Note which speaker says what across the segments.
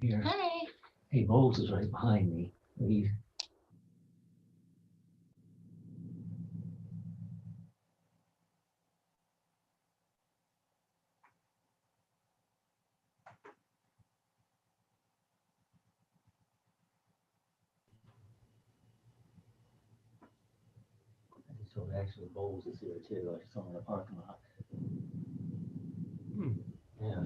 Speaker 1: here.
Speaker 2: Hi.
Speaker 1: Hey, Bowles is right behind me. He, so actually Bowles is here too. I saw him in the parking lot. Yeah.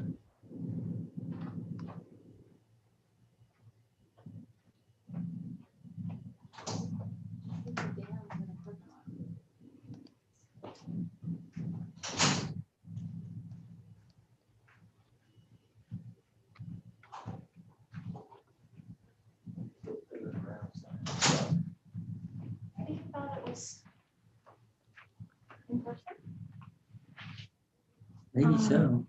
Speaker 2: I thought it was in person.
Speaker 1: Maybe so.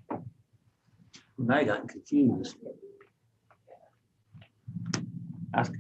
Speaker 1: And I got confused. Ask.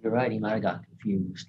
Speaker 1: You're right, he might have got confused.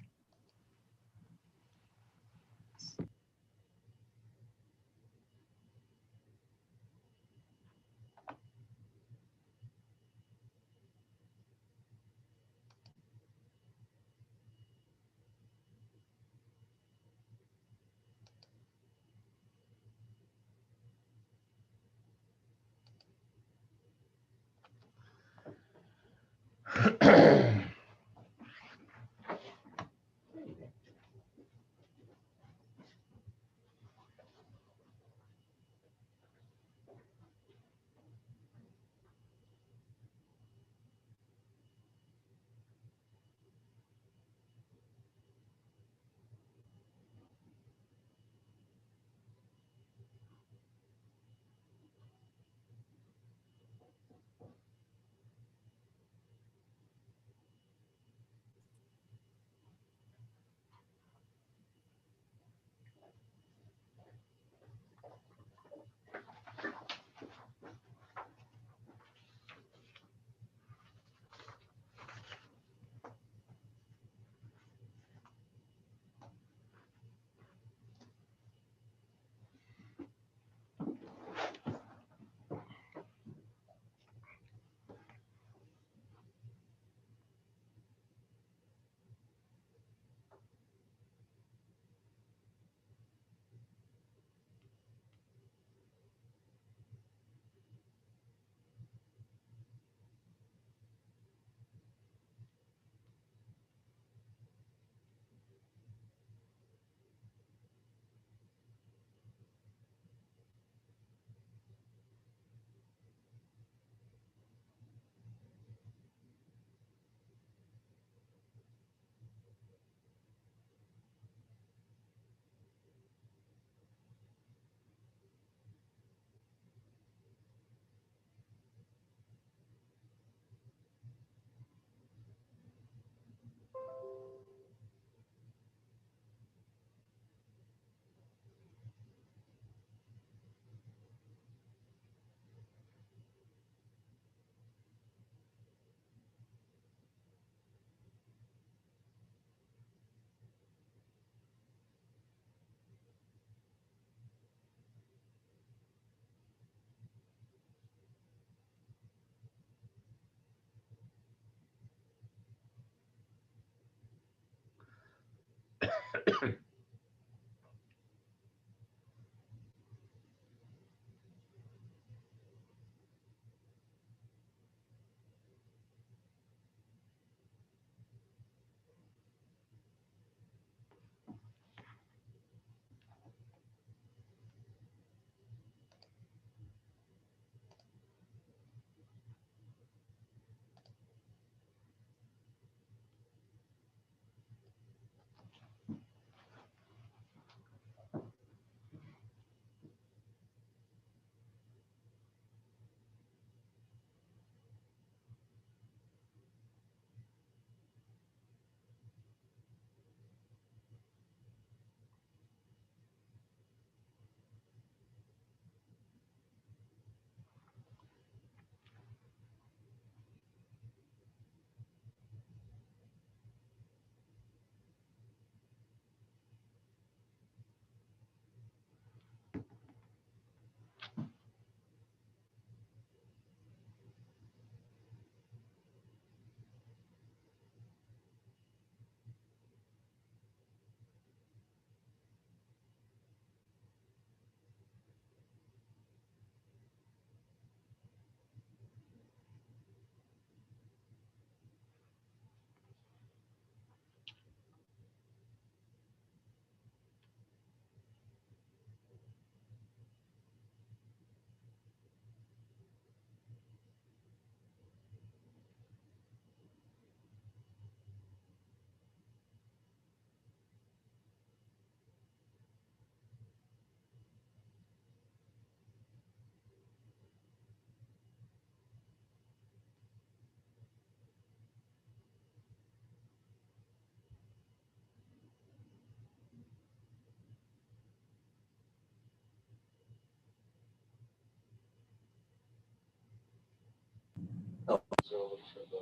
Speaker 3: moment for the.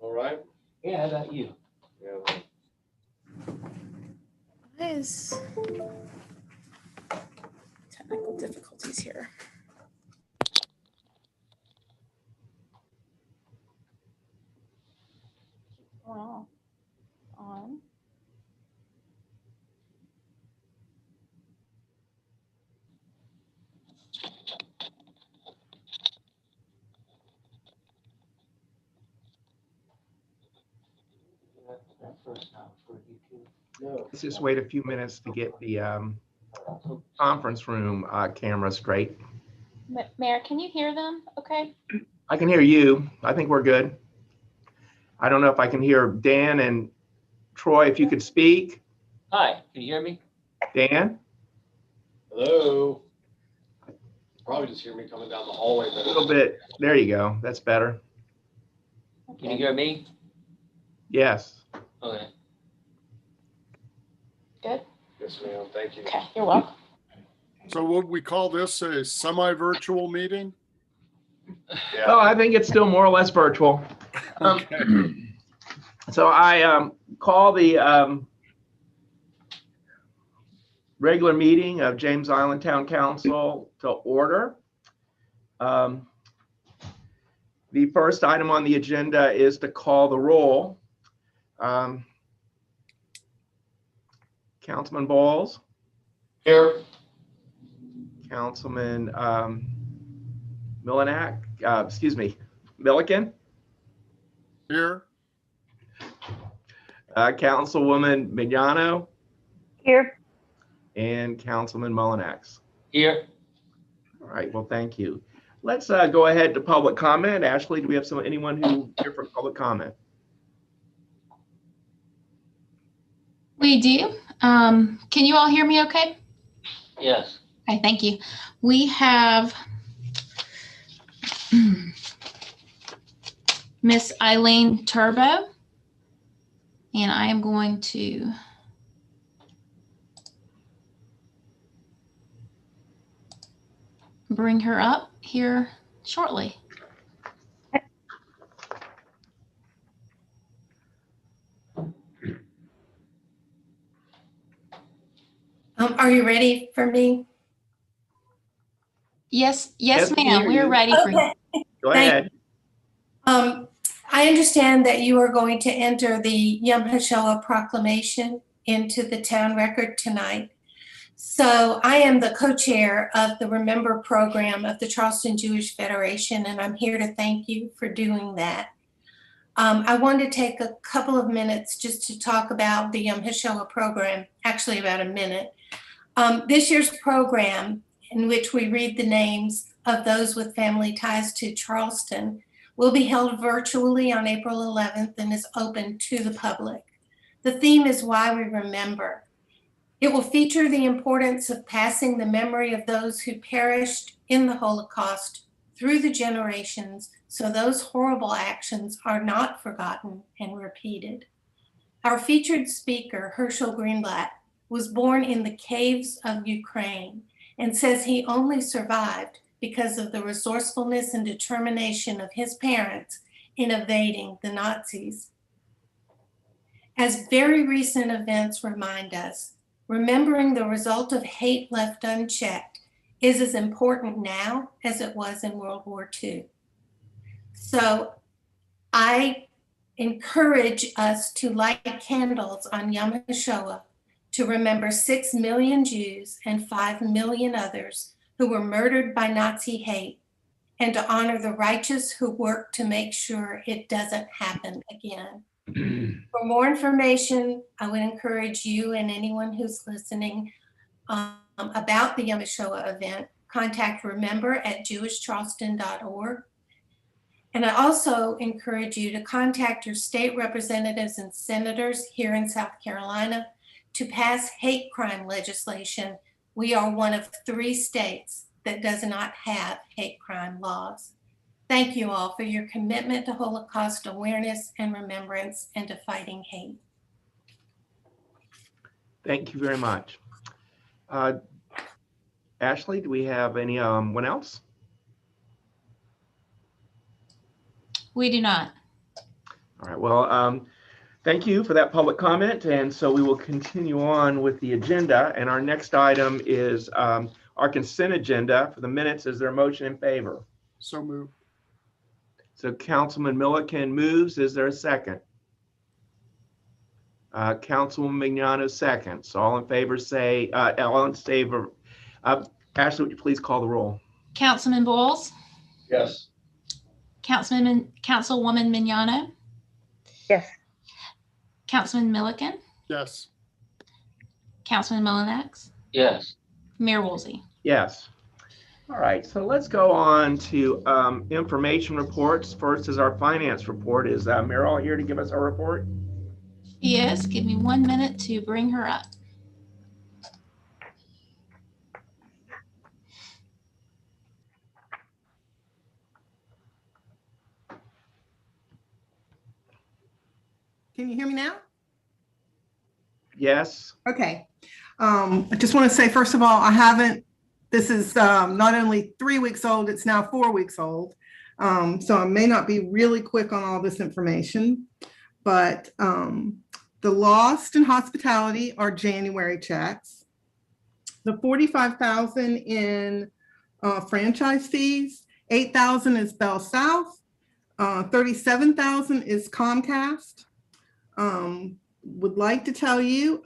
Speaker 3: All right?
Speaker 1: Yeah, how about you?
Speaker 3: Yeah.
Speaker 4: What is technical difficulties here? Oh, on.
Speaker 1: That first time for YouTube.
Speaker 3: No.
Speaker 5: Let's just wait a few minutes to get the conference room camera straight.
Speaker 4: Mayor, can you hear them? Okay.
Speaker 5: I can hear you. I think we're good. I don't know if I can hear Dan and Troy, if you could speak.
Speaker 1: Hi, can you hear me?
Speaker 5: Dan,
Speaker 3: Hello. Probably just hear me coming down the hallway.
Speaker 5: a little bit. There you go. That's better.
Speaker 1: Can you hear me?
Speaker 5: Yes.
Speaker 1: Okay.
Speaker 4: Good.
Speaker 3: Yes, ma'am. Thank you.
Speaker 4: Okay, you're welcome.
Speaker 6: So would we call this a semi-virtual meeting?
Speaker 5: Well, I think it's still more or less virtual. So I call the regular meeting of James Island Town Council to order. The first item on the agenda is to call the roll. Councilman Bowles,
Speaker 3: Here.
Speaker 5: Councilman Milliken,
Speaker 6: Here?
Speaker 5: Councilwoman Mignano,
Speaker 2: Here.
Speaker 5: and Councilman Mullinax.
Speaker 1: Here.
Speaker 5: All right, well, thank you. Let's go ahead to public comment. Ashley, do we have anyone who here for public comment?
Speaker 7: We do. Can you all hear me okay?
Speaker 1: Yes.
Speaker 7: Okay, thank you. We have Miss Eileen Turbo, and I am going to bring her up here shortly.
Speaker 8: Are you ready for me?
Speaker 7: Yes,
Speaker 5: Yes,
Speaker 7: yes,
Speaker 5: we
Speaker 7: ma'am.
Speaker 5: hear
Speaker 7: We're
Speaker 5: you.
Speaker 7: ready for you.
Speaker 5: Go
Speaker 8: Thank
Speaker 5: ahead.
Speaker 8: I understand that you are going to enter the Yom HaShoah proclamation into the town record tonight. So I am the co-chair of the Remember program of the Charleston Jewish Federation, and I'm here to thank you for doing that. I want to take a couple of minutes just to talk about the Yom HaShoah program, actually about a minute. This year's program, in which we read the names of those with family ties to Charleston, will be held virtually on April 11th and is open to the public. The theme is Why We Remember. It will feature the importance of passing the memory of those who perished in the Holocaust through the generations so those horrible actions are not forgotten and repeated. Our featured speaker, Herschel Greenblatt, was born in the caves of Ukraine and says he only survived because of the resourcefulness and determination of his parents in evading the Nazis. As very recent events remind us, remembering the result of hate left unchecked is as important now as it was in World War II. So I encourage us to light candles on Yom HaShoah to remember 6 million Jews and 5 million others who were murdered by Nazi hate, and to honor the righteous who work to make sure it doesn't happen again. For more information, I would encourage you and anyone who's listening about the Yom HaShoah event, contact remember@jewishcharleston.org. And I also encourage you to contact your state representatives and senators here in South Carolina to pass hate crime legislation. We are one of 3 states that does not have hate crime laws. Thank you all for your commitment to Holocaust awareness and remembrance and to fighting hate.
Speaker 5: Thank you very much. Ashley, do we have anyone else?
Speaker 7: We do not.
Speaker 5: All right, well, thank you for that public comment. And so we will continue on with the agenda. And our next item is our consent agenda for the minutes. Is there a motion in favor?
Speaker 6: So moved.
Speaker 5: So Councilman Milliken moves. Is there a second? Councilwoman Mignano seconds. So all in favor say, all in favor. Ashley, would you please call the roll?
Speaker 7: Councilman Bowles,
Speaker 3: Yes.
Speaker 7: Councilwoman Mignano,
Speaker 9: Yes.
Speaker 7: Councilman Milliken,
Speaker 6: Yes.
Speaker 7: Councilman Mullinex,
Speaker 1: Yes.
Speaker 7: Mayor Woolsey.
Speaker 5: Yes. All right, so let's go on to information reports. First is our finance report. Is Meryl here to give us our report?
Speaker 7: Yes, give me 1 minute to bring her up.
Speaker 10: Can you hear me now?
Speaker 5: Yes.
Speaker 10: Okay. I just want to say, first of all, this is not only 3 weeks old, it's now 4 weeks old. So I may not be really quick on all this information, but the lost in hospitality are January checks. The $45,000 in franchise fees, $8,000 is Bell South, $37,000 is Comcast. Would like to tell you,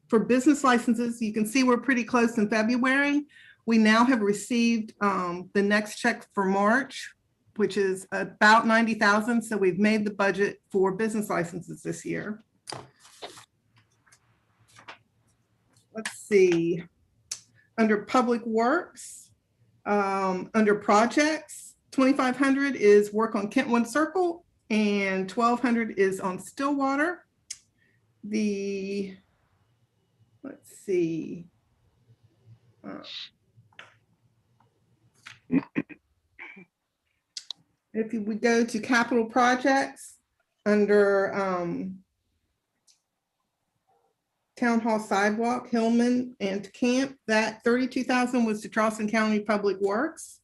Speaker 10: for business licenses, you can see we're pretty close in February. We now have received the next check for March, which is about $90,000. So we've made the budget for business licenses this year. Let's see. Under Public Works, under projects, $2,500 is work on Kentwood Circle and $1,200 is on Stillwater. Let's see. If we go to capital projects under Town Hall sidewalk, Hillman and Camp, that $32,000 was to Charleston County Public Works.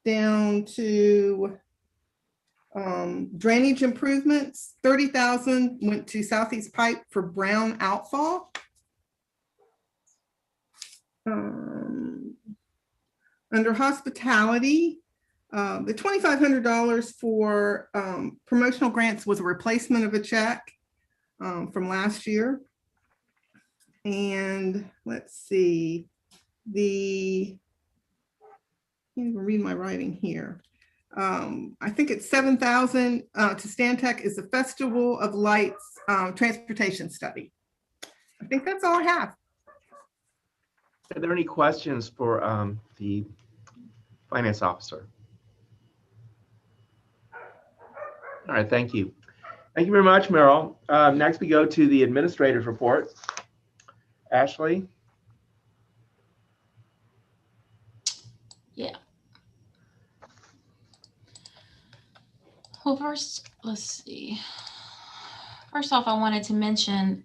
Speaker 10: Down to drainage improvements, $30,000 went to Southeast Pipe for brown outfall. Under hospitality, the $2,500 for promotional grants was a replacement of a check from last year. And let's see, I can't even read my writing here. I think it's $7,000 to Stantec is the Festival of Lights transportation study. I think that's all I have.
Speaker 5: Are there any questions for the finance officer? All right, thank you. Thank you very much, Meryl. Next, we go to the administrator's report. Ashley?
Speaker 7: Yeah. Well, first, let's see. First off, I wanted to mention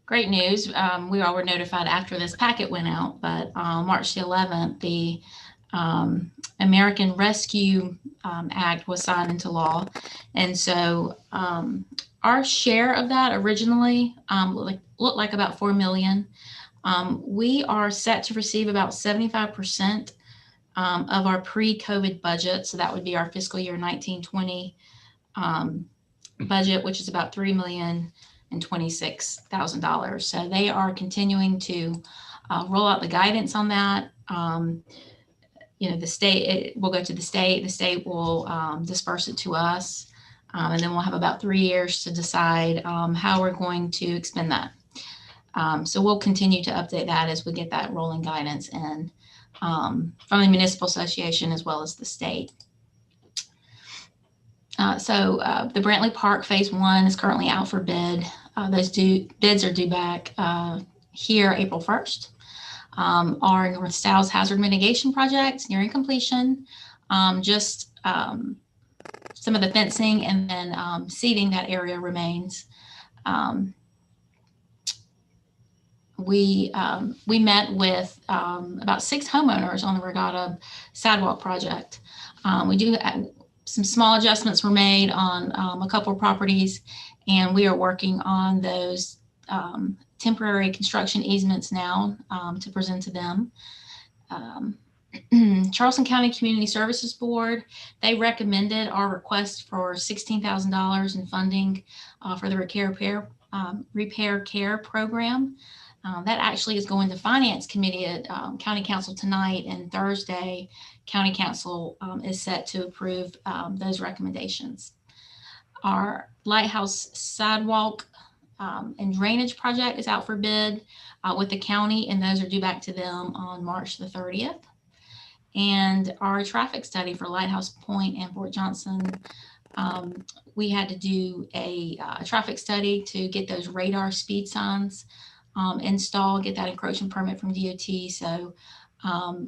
Speaker 7: great news. We all were notified after this packet went out, but March the 11th, the American Rescue Act was signed into law. And so our share of that originally looked like about $4 million. We are set to receive about 75% of our pre-COVID budget. So that would be our fiscal year 1920 budget, which is about $3,026,000. So they are continuing to roll out the guidance on that. The state, will go to the state will disperse it to us. And then we'll have about 3 years to decide how we're going to expend that. So we'll continue to update that as we get that rolling guidance in from the Municipal Association as well as the state. So the Brantley Park Phase 1 is currently out for bid. Those bids are due back here April 1st. Our North Stiles Hazard Mitigation Project nearing completion. Just some of the fencing and then seeding that area remains. we met with about 6 homeowners on the Regatta sidewalk project. We do some small adjustments were made on a couple of properties, and we are working on those temporary construction easements now to present to them. Charleston County Community Services Board, they recommended our request for $16,000 in funding for the Repair Care Program. That actually is going to Finance Committee at County Council tonight, and Thursday, County Council is set to approve those recommendations. Our Lighthouse Sidewalk and Drainage Project is out for bid with the county, and those are due back to them on March the 30th. And our traffic study for Lighthouse Point and Fort Johnson, we had to do a traffic study to get those radar speed signs installed, get that encroachment permit from DOT. So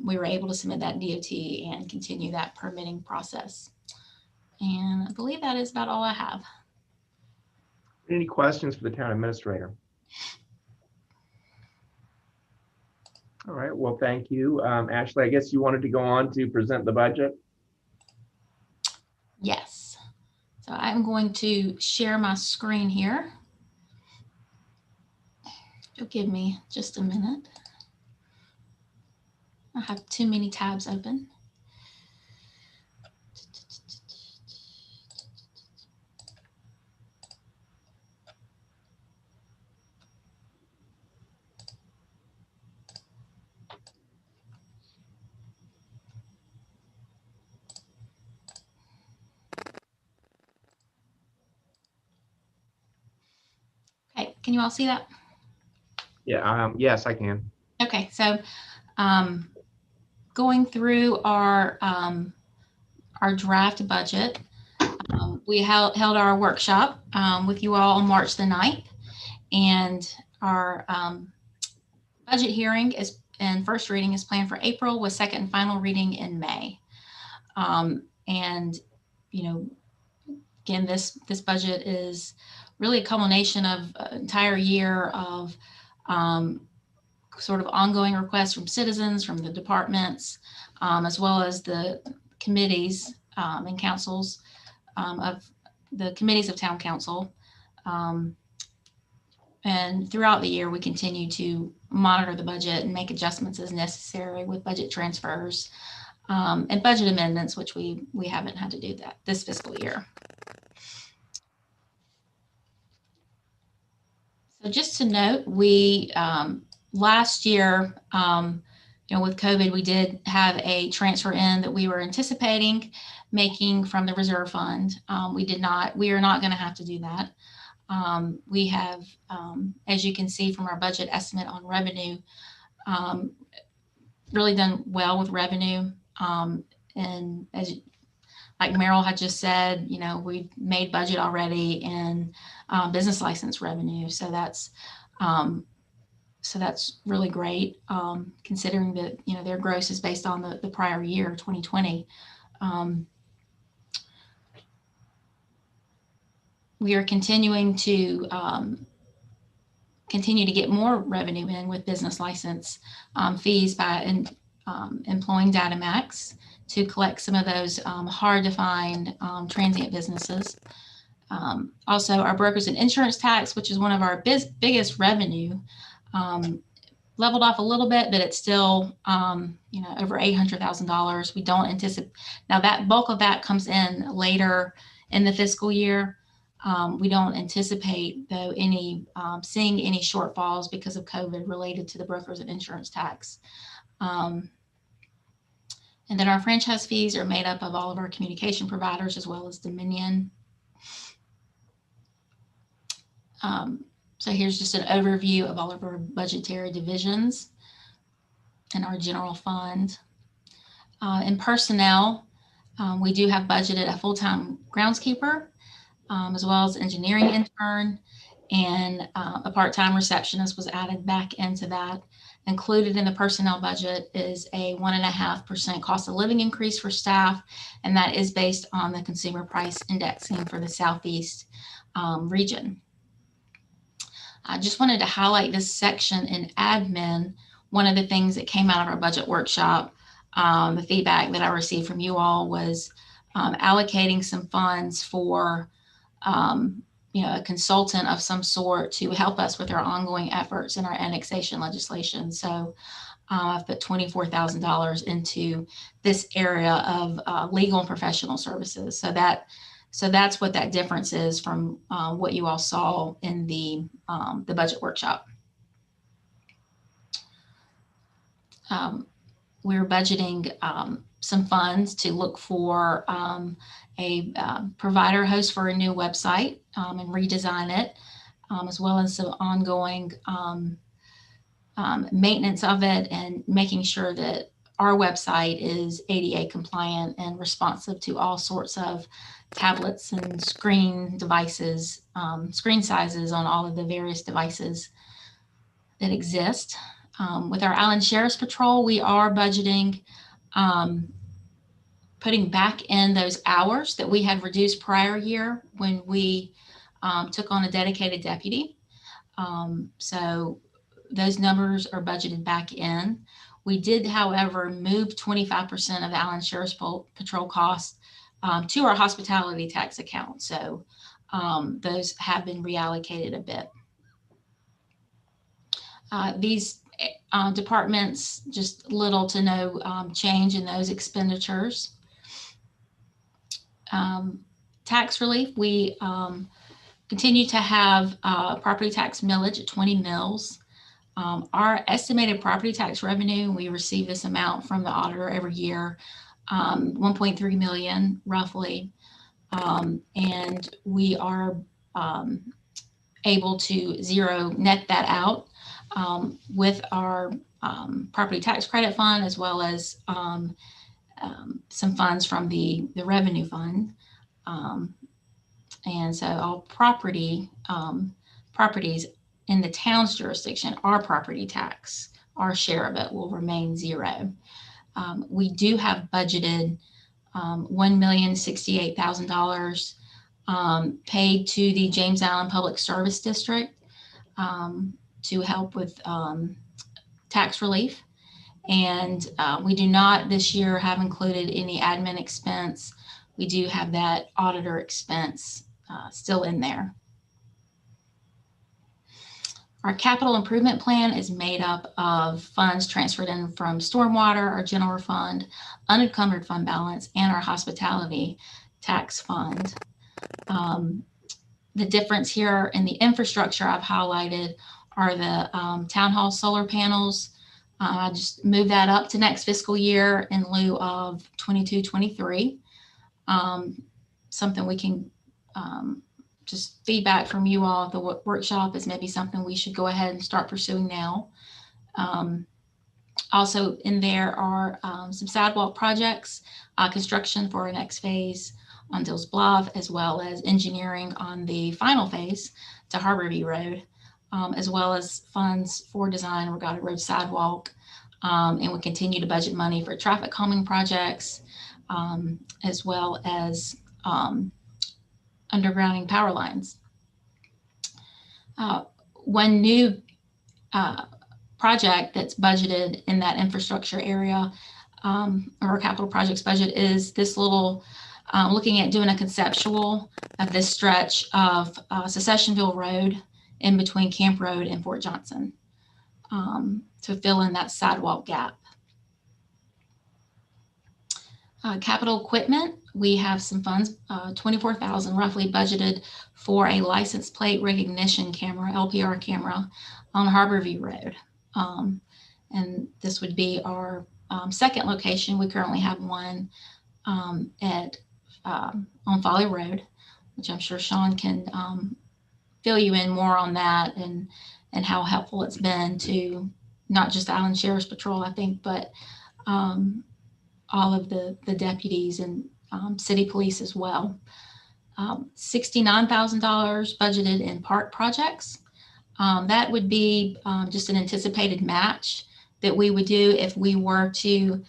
Speaker 7: we were able to submit that DOT and continue that permitting process. And I believe that is about all I have.
Speaker 5: Any questions for the town administrator? All right, well, thank you. Ashley, I guess you wanted to go on to present the budget?
Speaker 7: Yes. So I'm going to share my screen here. You'll give me just a minute. I have too many tabs open. Okay, can you all see that?
Speaker 5: Yeah, yes, I can.
Speaker 7: Okay, so going through our draft budget, we held our workshop with you all on March the 9th, and our budget hearing is and first reading is planned for April, with second and final reading in May. And you know, again, this budget is really a culmination of an entire year of sort of ongoing requests from citizens, from the departments, as well as the committees and councils of the committees of town council. And throughout the year, we continue to monitor the budget and make adjustments as necessary with budget transfers and budget amendments, which we haven't had to do that this fiscal year. So just to note, we last year, you know, with COVID, we did have a transfer in that we were anticipating making from the reserve fund. We are not going to have to do that. We have, as you can see from our budget estimate on revenue, really done well with revenue. And as like Meryl had just said, you know, we've made budget already in business license revenue. So that's really great, considering that, you know, their gross is based on the prior year, 2020. We are continuing to get more revenue in with business license fees by employing DataMax to collect some of those hard to find transient businesses. Also, our brokers and insurance tax, which is one of our biggest revenue, leveled off a little bit, but it's still you know, over $800,000. We don't anticipate, now that bulk of that comes in later in the fiscal year. We don't anticipate, though, seeing any shortfalls because of COVID related to the brokers and insurance tax. And then our franchise fees are made up of all of our communication providers as well as Dominion. So here's just an overview of all of our budgetary divisions and our general fund. In personnel, we do have budgeted a full-time groundskeeper, as well as engineering intern, and a part-time receptionist was added back into that. Included in the personnel budget is a 1.5% cost of living increase for staff, and that is based on the consumer price indexing for the Southeast region. I just wanted to highlight this section in admin. One of the things that came out of our budget workshop, the feedback that I received from you all was allocating some funds for a consultant of some sort to help us with our ongoing efforts in our annexation legislation. So I've put $24,000 into this area of legal and professional services. So that's what that difference is from what you all saw in the budget workshop. We're budgeting some funds to look for a provider host for a new website and redesign it, as well as some ongoing maintenance of it and making sure that our website is ADA compliant and responsive to all sorts of tablets and screen devices, screen sizes on all of the various devices that exist. With our Allen Sheriff's Patrol, we are budgeting putting back in those hours that we had reduced prior year when we took on a dedicated deputy. So those numbers are budgeted back in. We did, however, move 25% of the Allen Sheriff's Patrol costs to our hospitality tax account. So those have been reallocated a bit. These departments, just little to no change in those expenditures. Tax relief, we continue to have property tax millage at 20 mills. Our estimated property tax revenue, we receive this amount from the auditor every year, 1.3 million roughly. And we are able to zero net that out with our property tax credit fund, as well as some funds from the revenue fund. And so all properties in the town's jurisdiction, our property tax, our share of it will remain zero. We do have budgeted $1,068,000 paid to the James Allen Public Service District to help with tax relief. And we do not this year have included any admin expense. We do have that auditor expense still in there. Our capital improvement plan is made up of funds transferred in from stormwater, our general fund, unencumbered fund balance, and our hospitality tax fund. The difference here in the infrastructure I've highlighted are the town hall solar panels. I just moved that up to next fiscal year in lieu of 22-23. Something we can just feedback from you all at the workshop is maybe something we should go ahead and start pursuing now. Also in there are some sidewalk projects, construction for our next phase on Dills Bluff, as well as engineering on the final phase to Harborview Road, as well as funds for design Regatta Road sidewalk. And we continue to budget money for traffic calming projects, as well as undergrounding power lines. One new project that's budgeted in that infrastructure area, or capital projects budget, is this little, looking at doing a conceptual of this stretch of Secessionville Road in between Camp Road and Fort Johnson, to fill in that sidewalk gap. Capital equipment, we have some funds, 24,000 roughly budgeted for a license plate recognition camera, LPR camera on Harborview Road. And this would be our second location. We currently have one on Folly Road, which I'm sure Sean can fill you in more on that and how helpful it's been to not just the Allen Sheriff's Patrol, I think, but all of the deputies and city police as well. $69,000 budgeted in park projects. That would be just an anticipated match that we would do if we were to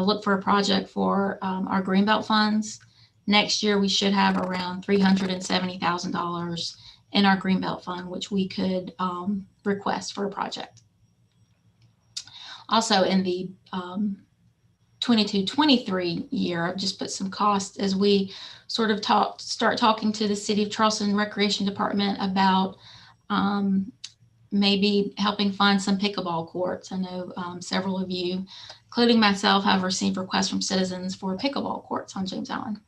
Speaker 7: look for a project for our Greenbelt funds. Next year, we should have around $370,000 in our Greenbelt Fund, which we could request for a project. Also in the 22-23 year, I've just put some costs as we sort of start talking to the City of Charleston Recreation Department about maybe helping fund some pickleball courts. I know several of you, including myself, have received requests from citizens for pickleball courts on James Island.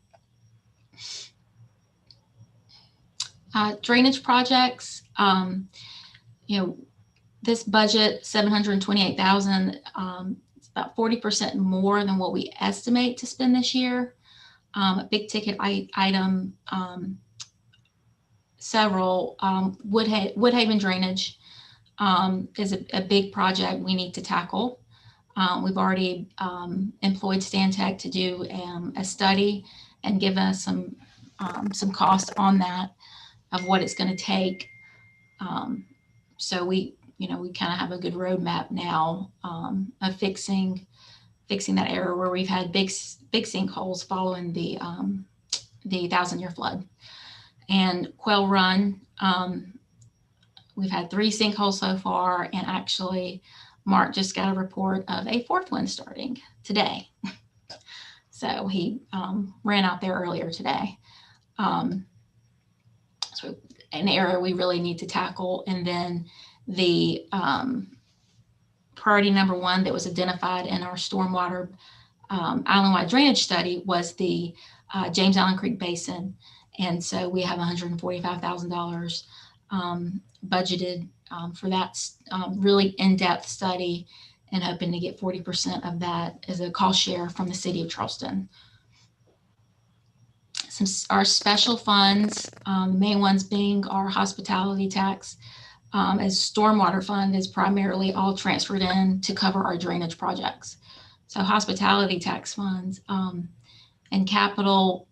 Speaker 7: Drainage projects, this budget, $728,000, it's about 40% more than what we estimate to spend this year. A big ticket item, several, Woodhaven drainage is a big project we need to tackle. We've already employed Stantec to do a study and give us some cost on that of what it's going to take. So we kind of have a good roadmap now of fixing that area where we've had big sinkholes following the 1,000-year flood. And Quail Run, we've had 3 sinkholes so far, and actually Mark just got a report of a 4th one starting today. So he ran out there earlier today. So an area we really need to tackle. And then the priority number 1 that was identified in our stormwater island-wide drainage study was the James Island Creek Basin. And so we have $145,000 budgeted for that really in-depth study, and hoping to get 40% of that as a cost share from the City of Charleston. Our special funds, the main ones being our hospitality tax, as stormwater fund is primarily all transferred in to cover our drainage projects. So hospitality tax funds and capital,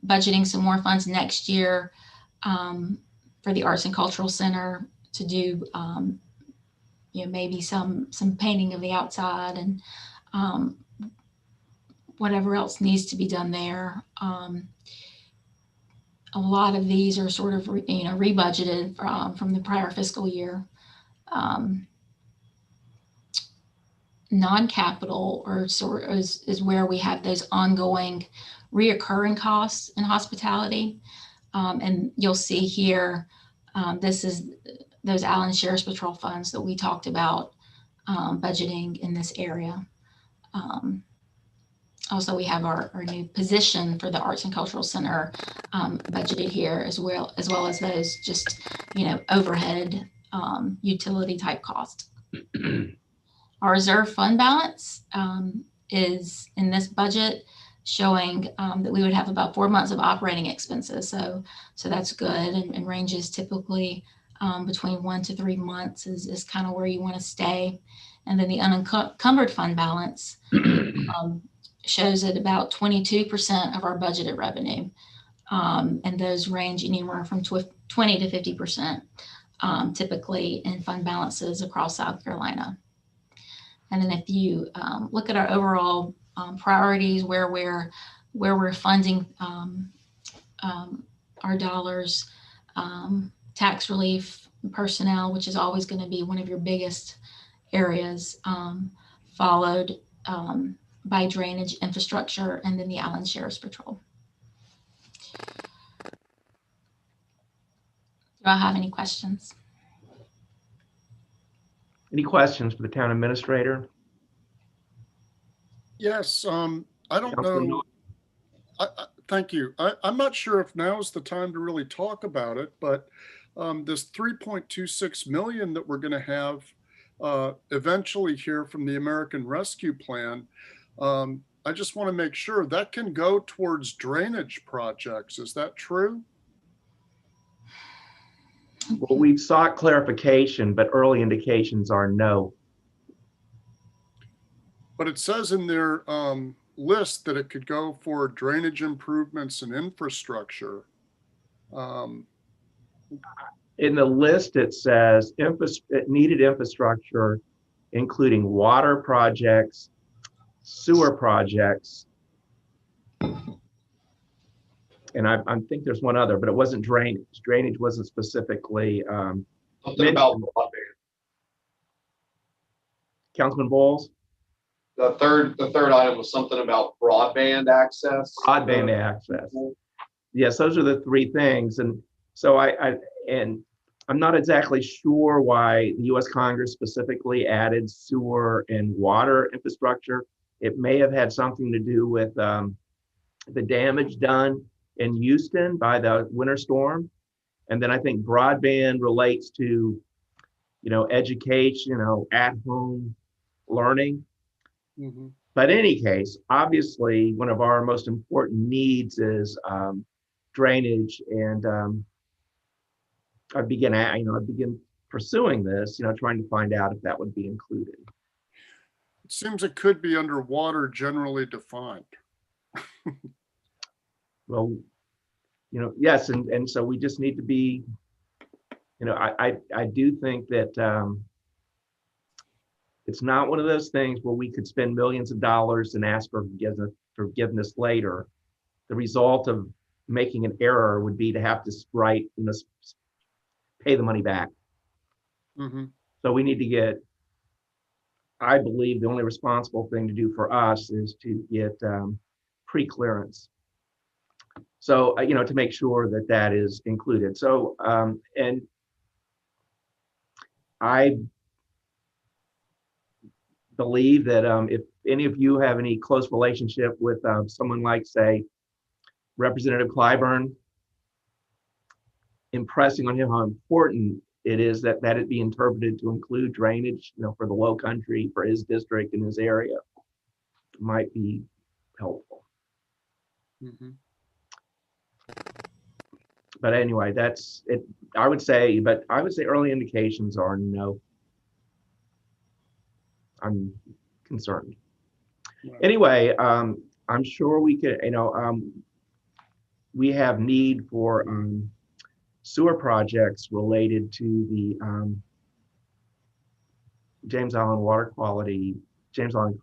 Speaker 7: budgeting some more funds next year for the Arts and Cultural Center to do, maybe some painting of the outside and whatever else needs to be done there. A lot of these are sort of, rebudgeted from the prior fiscal year. Non-capital is where we have those ongoing reoccurring costs in hospitality. And you'll see here, this is those Allen Sheriff's Patrol funds that we talked about budgeting in this area. Also, we have our new position for the Arts and Cultural Center budgeted here, as well as those just, overhead utility type costs. Our reserve fund balance is in this budget showing that we would have about 4 months of operating expenses. So that's good, and ranges typically between 1 to 3 months is kind of where you want to stay. And then the unencumbered fund balance shows at about 22% of our budgeted revenue. And those range anywhere from 20 to 50% typically in fund balances across South Carolina. And then if you look at our overall priorities, where we're funding our dollars, tax relief, personnel, which is always going to be one of your biggest areas, followed by drainage, infrastructure, and then the Allen Sheriff's Patrol. Do I have any questions?
Speaker 5: Any questions for the town administrator?
Speaker 6: Yes, I don't know. Thank you. I'm not sure if now is the time to really talk about it, but this 3.26 million that we're going to have eventually here from the American Rescue Plan, I just want to make sure that can go towards drainage projects. Is that true?
Speaker 5: Well, we've sought clarification, but early indications are no.
Speaker 6: But it says in their list that it could go for drainage improvements and infrastructure.
Speaker 5: In the list, it says needed infrastructure, including water projects, sewer projects, And I think there's one other, but it wasn't drainage. Drainage wasn't specifically,
Speaker 3: Something about broadband.
Speaker 5: Councilman Bowles,
Speaker 3: The third item was something about broadband access.
Speaker 5: broadband access. Yes, those are the three things. And so I'm not exactly sure why the US Congress specifically added sewer and water infrastructure. It may have had something to do with the damage done in Houston by the winter storm. And then I think broadband relates to, education, at home learning.
Speaker 6: Mhm.
Speaker 5: But in any case, obviously, one of our most important needs is drainage. And I begin pursuing this, trying to find out if that would be included.
Speaker 6: It seems it could be underwater generally defined.
Speaker 5: Well, yes, and so we just need to be, I do think that it's not one of those things where we could spend millions of dollars and ask for forgiveness later. The result of making an error would be to have to pay the money back.
Speaker 6: Mhm.
Speaker 5: So we need to get, I believe the only responsible thing to do for us is to get pre-clearance. So, to make sure that that is included. So, and I believe that if any of you have any close relationship with someone like, say, Representative Clyburn, impressing on him how important it is that it be interpreted to include drainage, for the Low Country, for his district and his area, might be helpful.
Speaker 6: Mhm.
Speaker 5: But anyway, that's it. I would say early indications are no. I'm concerned.
Speaker 6: Right.
Speaker 5: Anyway, I'm sure we could, we have need for sewer projects related to the James Island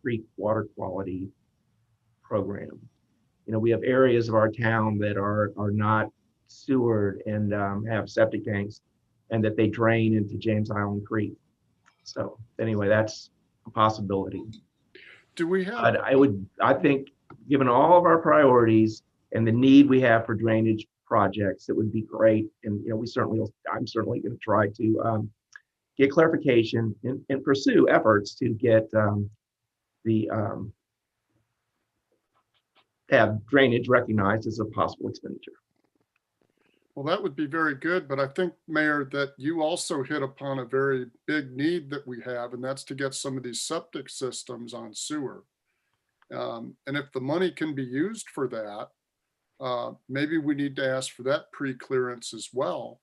Speaker 5: Creek water quality program. We have areas of our town that are not sewered and have septic tanks, and that they drain into James Island Creek. So anyway, that's a possibility.
Speaker 6: Do we have?
Speaker 5: But I think, given all of our priorities and the need we have for drainage projects, it would be great. And I'm certainly going to try to get clarification and pursue efforts to get have drainage recognized as a possible expenditure.
Speaker 6: Well, that would be very good, but I think, Mayor, that you also hit upon a very big need that we have, and that's to get some of these septic systems on sewer. And if the money can be used for that, maybe we need to ask for that pre-clearance as well,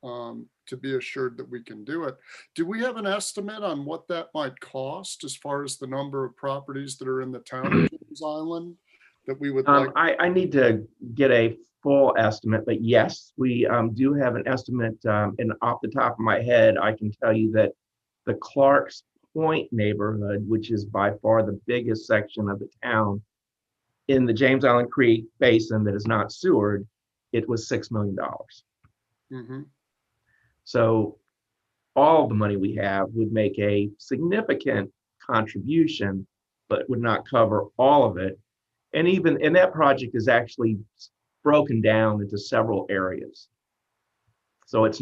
Speaker 6: to be assured that we can do it. Do we have an estimate on what that might cost as far as the number of properties that are in the town of James Island that we would like?
Speaker 5: I need to get a full estimate, but yes, we do have an estimate. And off the top of my head, I can tell you that the Clarks Point neighborhood, which is by far the biggest section of the town in the James Island Creek Basin that is not sewered, it was $6 million.
Speaker 6: Mm-hmm.
Speaker 5: So all the money we have would make a significant contribution, but would not cover all of it. And that project is actually broken down into several areas. So it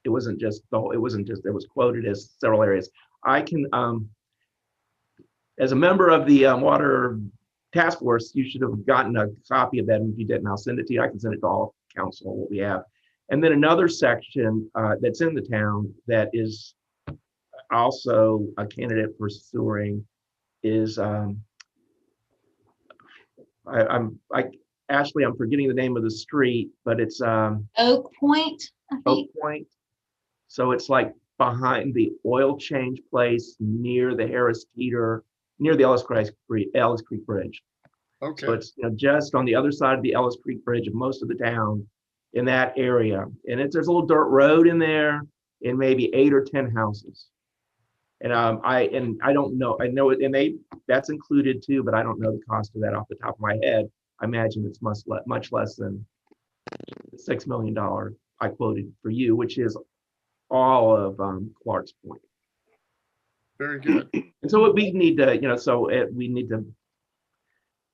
Speaker 5: was quoted as several areas. I can, as a member of the water task force, you should have gotten a copy of that. And if you didn't, I'll send it to you. I can send it to all council, what we have. And then another section that's in the town that is also a candidate for sewering is, Ashley, I'm forgetting the name of the street, but it's
Speaker 7: Oak Point, I
Speaker 5: Oak
Speaker 7: think.
Speaker 5: Point. So it's like behind the oil change place near the Harris Teeter, near the Ellis Creek Bridge.
Speaker 6: Okay.
Speaker 5: So it's just on the other side of the Ellis Creek Bridge of most of the town in that area. And there's a little dirt road in there and maybe 8 or 10 houses. And I don't know, I know it, and that's included too, but I don't know the cost of that off the top of my head. I imagine it's much less than the $6 million I quoted for you, which is all of Clark's Point.
Speaker 6: Very good.
Speaker 5: And so we need to, we need to,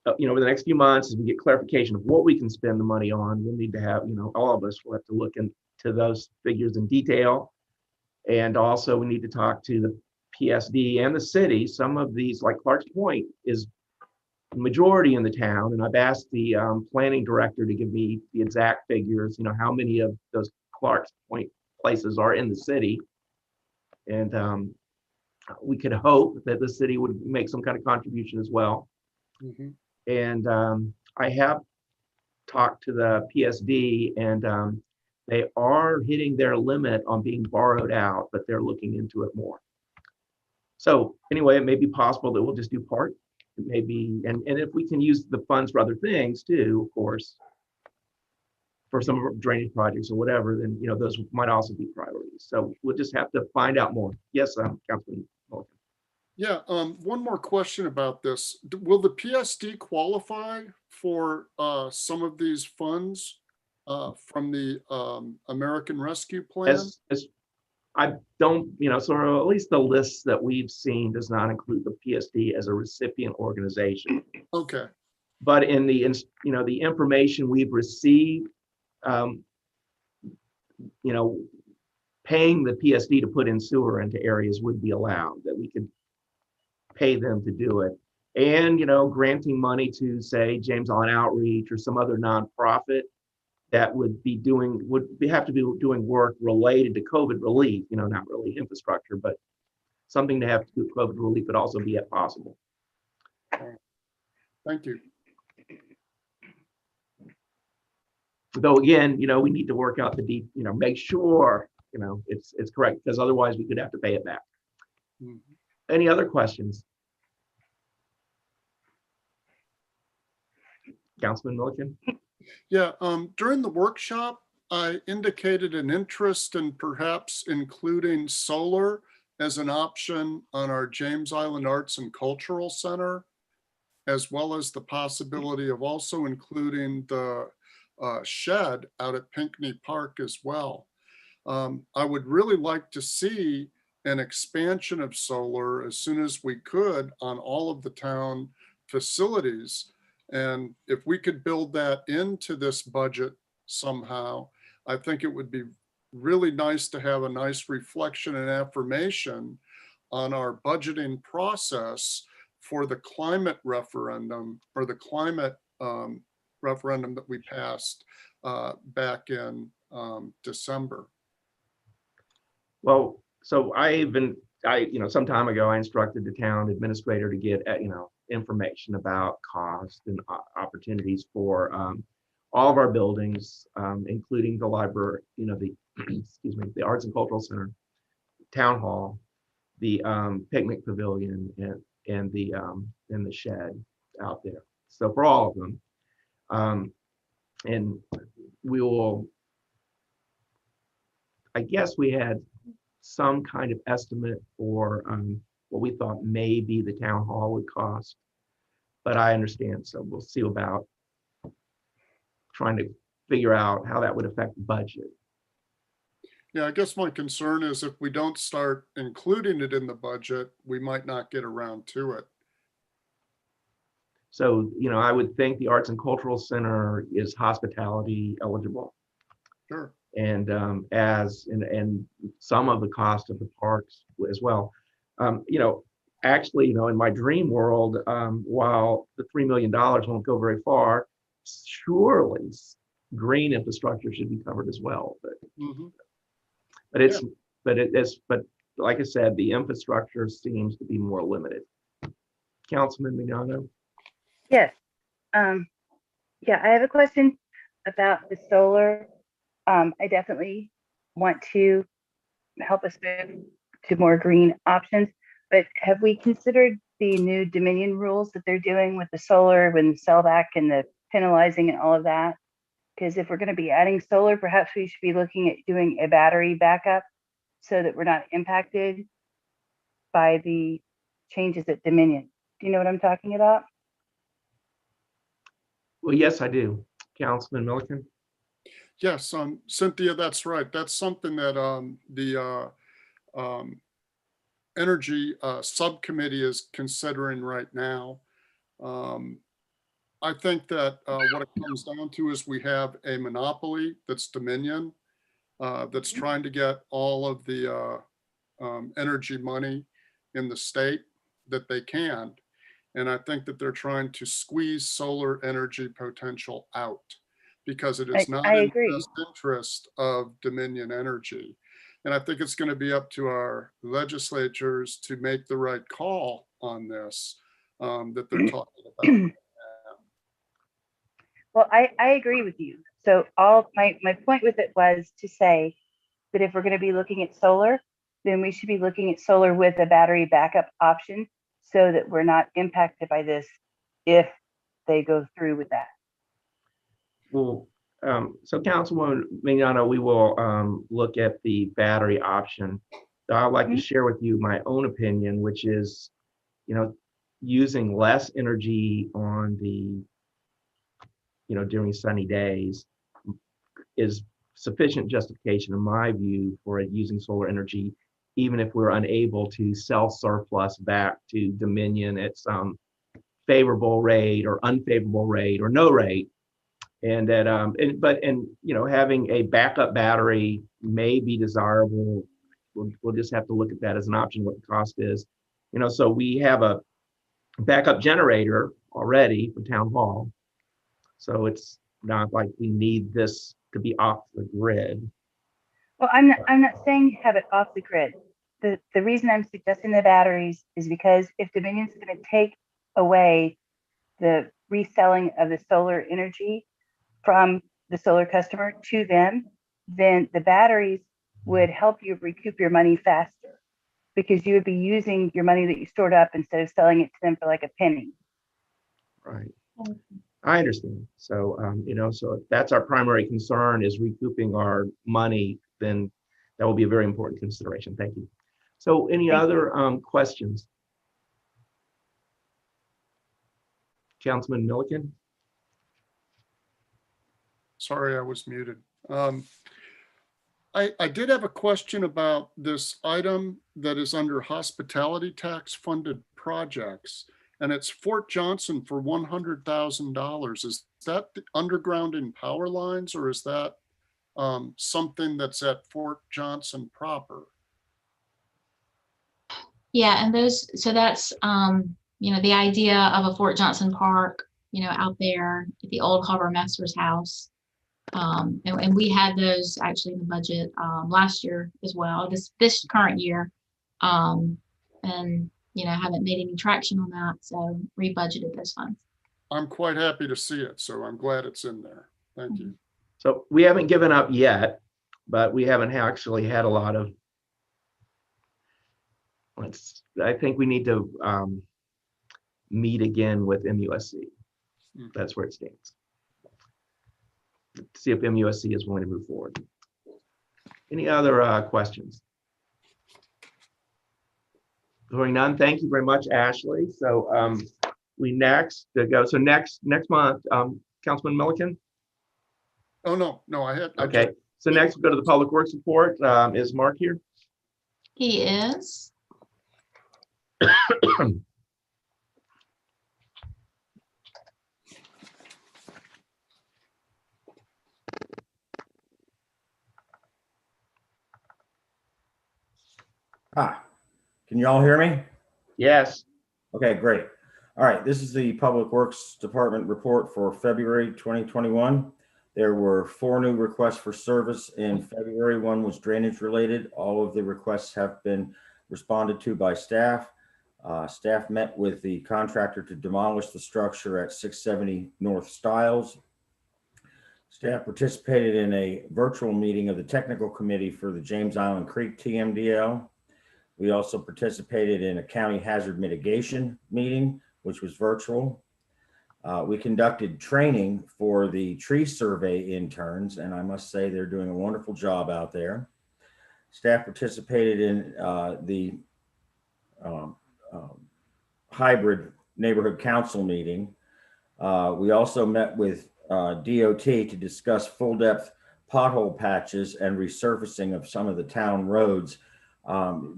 Speaker 5: over the next few months, as we get clarification of what we can spend the money on, we'll need to have, all of us will have to look into those figures in detail. And also we need to talk to the PSD and the city. Some of these, like Clark's Point, is majority in the town. And I've asked the planning director to give me the exact figures, how many of those Clark's Point places are in the city. And we could hope that the city would make some kind of contribution as well.
Speaker 6: Mhm.
Speaker 5: And I have talked to the PSD, and they are hitting their limit on being borrowed out, but they're looking into it more. So anyway, it may be possible that we'll just do part. It may be, and if we can use the funds for other things too, of course, for some of our drainage projects or whatever, then those might also be priorities. So we'll just have to find out more. Yes, Councilman Mulligan.
Speaker 6: Yeah, one more question about this. Will the PSD qualify for some of these funds from the American Rescue Plan?
Speaker 5: As I don't, sort of, at least the list that we've seen does not include the PSD as a recipient organization.
Speaker 6: Okay.
Speaker 5: But in the, the information we've received, paying the PSD to put in sewer into areas would be allowed, that we could pay them to do it. And, granting money to, say, James Allen Outreach or some other nonprofit that would have to be doing work related to COVID relief, not really infrastructure, but something to have to do with COVID relief would also be possible.
Speaker 6: Thank you.
Speaker 5: Though again, we need to work out the deep, make sure, it's correct, because otherwise we could have to pay it back.
Speaker 6: Mhm.
Speaker 5: Any other questions? Councilman Milliken?
Speaker 6: Yeah, during the workshop, I indicated an interest in perhaps including solar as an option on our James Island Arts and Cultural Center, as well as the possibility of also including the shed out at Pinckney Park as well. I would really like to see an expansion of solar as soon as we could on all of the town facilities. And if we could build that into this budget somehow, I think it would be really nice to have a nice reflection and affirmation on our budgeting process for the climate referendum, or the climate referendum that we passed back in December.
Speaker 5: Well, so some time ago, I instructed the town administrator to get, information about cost and opportunities for all of our buildings, including the library, the the Arts and Cultural Center, Town Hall, the picnic pavilion, and the shed out there. So for all of them, and we will. I guess we had some kind of estimate for what we thought maybe the town hall would cost, but I understand. So we'll see about trying to figure out how that would affect the budget.
Speaker 6: Yeah, I guess my concern is if we don't start including it in the budget, we might not get around to it.
Speaker 5: So, I would think the Arts and Cultural Center is hospitality eligible.
Speaker 6: Sure.
Speaker 5: And and some of the cost of the parks as well. Actually, in my dream world, while the $3 million won't go very far, surely green infrastructure should be covered as well. But like I said, the infrastructure seems to be more limited. Councilman Mignano?
Speaker 9: Yes. Yeah, I have a question about the solar. I definitely want to help us move to more green options, but have we considered the new Dominion rules that they're doing with the solar, and the sellback and the penalizing and all of that? Because if we're going to be adding solar, perhaps we should be looking at doing a battery backup so that we're not impacted by the changes at Dominion. Do you know what I'm talking about?
Speaker 5: Well, yes, I do. Councilman Milliken?
Speaker 6: Yes, Cynthia, that's right. That's something that the Energy Subcommittee is considering right now. I think that what it comes down to is we have a monopoly that's Dominion, that's trying to get all of the energy money in the state that they can. And I think that they're trying to squeeze solar energy potential out because it is not
Speaker 9: I
Speaker 6: in
Speaker 9: agree.
Speaker 6: the best interest of Dominion Energy. And I think it's going to be up to our legislatures to make the right call on this that they're talking about.
Speaker 9: Well, I agree with you. So my point with it was to say that if we're going to be looking at solar, then we should be looking at solar with a battery backup option so that we're not impacted by this if they go through with that.
Speaker 5: Well, so Councilwoman Mignano, we will look at the battery option. So I'd like to share with you my own opinion, which is, using less energy on the, during sunny days is sufficient justification in my view for using solar energy, even if we're unable to sell surplus back to Dominion at some favorable rate or unfavorable rate or no rate. And that, having a backup battery may be desirable. We'll just have to look at that as an option, what the cost is. So we have a backup generator already for Town Hall. So it's not like we need this to be off the grid.
Speaker 9: Well, I'm not saying have it off the grid. The reason I'm suggesting the batteries is because if Dominion's going to take away the reselling of the solar energy from the solar customer to them, then the batteries would help you recoup your money faster because you would be using your money that you stored up instead of selling it to them for like a penny.
Speaker 5: Right. I understand. So, so if that's our primary concern is recouping our money, then that will be a very important consideration. Thank you. So any other questions? Councilman Milliken?
Speaker 6: Sorry, I was muted. I did have a question about this item that is under hospitality tax funded projects, and it's Fort Johnson for $100,000. Is that the underground in power lines, or is that something that's at Fort Johnson proper?
Speaker 7: Yeah, and so that's, the idea of a Fort Johnson Park, out there at the old Harbor Master's house. And we had those actually in the budget last year as well, this current year. And, haven't made any traction on that, so rebudgeted those funds.
Speaker 6: I'm quite happy to see it, so I'm glad it's in there. Thank you.
Speaker 5: So we haven't given up yet, but we haven't actually had a lot of, I think we need to meet again with MUSC. That's where it stands. See if MUSC is willing to move forward. Any other questions? Hearing none, thank you very much, Ashley. So we next month, Councilman Milliken?
Speaker 6: Oh, no, I had.
Speaker 5: Okay, so next we'll go to the Public Works report. Is Mark here?
Speaker 7: He is.
Speaker 11: Can you all hear me?
Speaker 5: Yes.
Speaker 11: Okay, great. All right, this is the Public Works Department report for February 2021. There were 4 new requests for service in February. 1 was drainage related. All of the requests have been responded to by staff. Staff met with the contractor to demolish the structure at 670 North Stiles. Staff participated in a virtual meeting of the technical committee for the James Island Creek TMDL. We also participated in a county hazard mitigation meeting, which was virtual. We conducted training for the tree survey interns, and I must say they're doing a wonderful job out there. Staff participated in the hybrid neighborhood council meeting. We also met with DOT to discuss full-depth pothole patches and resurfacing of some of the town roads.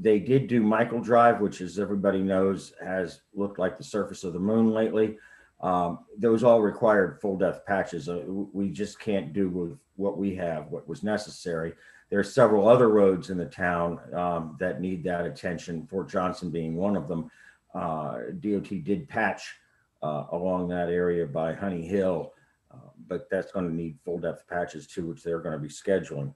Speaker 11: They did do Michael Drive, which, as everybody knows, has looked like the surface of the moon lately. Those all required full-depth patches. We just can't do with what we have, what was necessary. There are several other roads in the town that need that attention, Fort Johnson being one of them. DOT did patch along that area by Honey Hill, but that's going to need full-depth patches too, which they're going to be scheduling.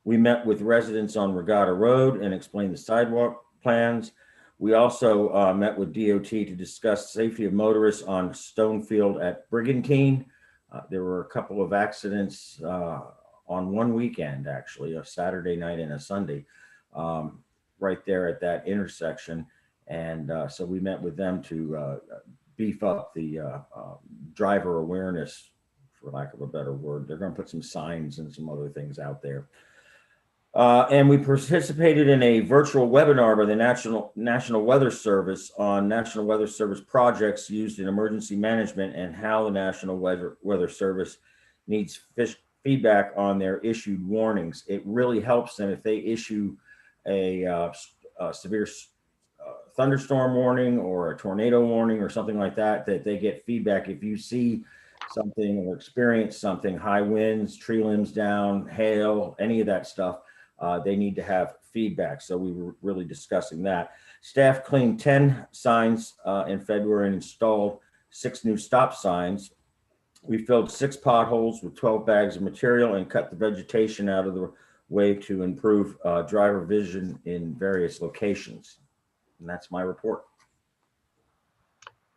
Speaker 11: We met with residents on Regatta Road and explained the sidewalk plans. We also met with DOT to discuss safety of motorists on Stonefield at Brigantine. There were a couple of accidents on one weekend, actually, a Saturday night and a Sunday, right there at that intersection. And so we met with them to beef up the driver awareness, for lack of a better word. They're going to put some signs and some other things out there. And we participated in a virtual webinar by the National Weather Service on National Weather Service projects used in emergency management and how the National Weather Service needs feedback on their issued warnings. It really helps them if they issue a severe thunderstorm warning or a tornado warning or something like that, that they get feedback. If you see something or experience something, high winds, tree limbs down, hail, any of that stuff, they need to have feedback. So we were really discussing that. Staff cleaned 10 signs in February and installed 6 new stop signs. We filled 6 potholes with 12 bags of material and cut the vegetation out of the way to improve driver vision in various locations. And that's my report.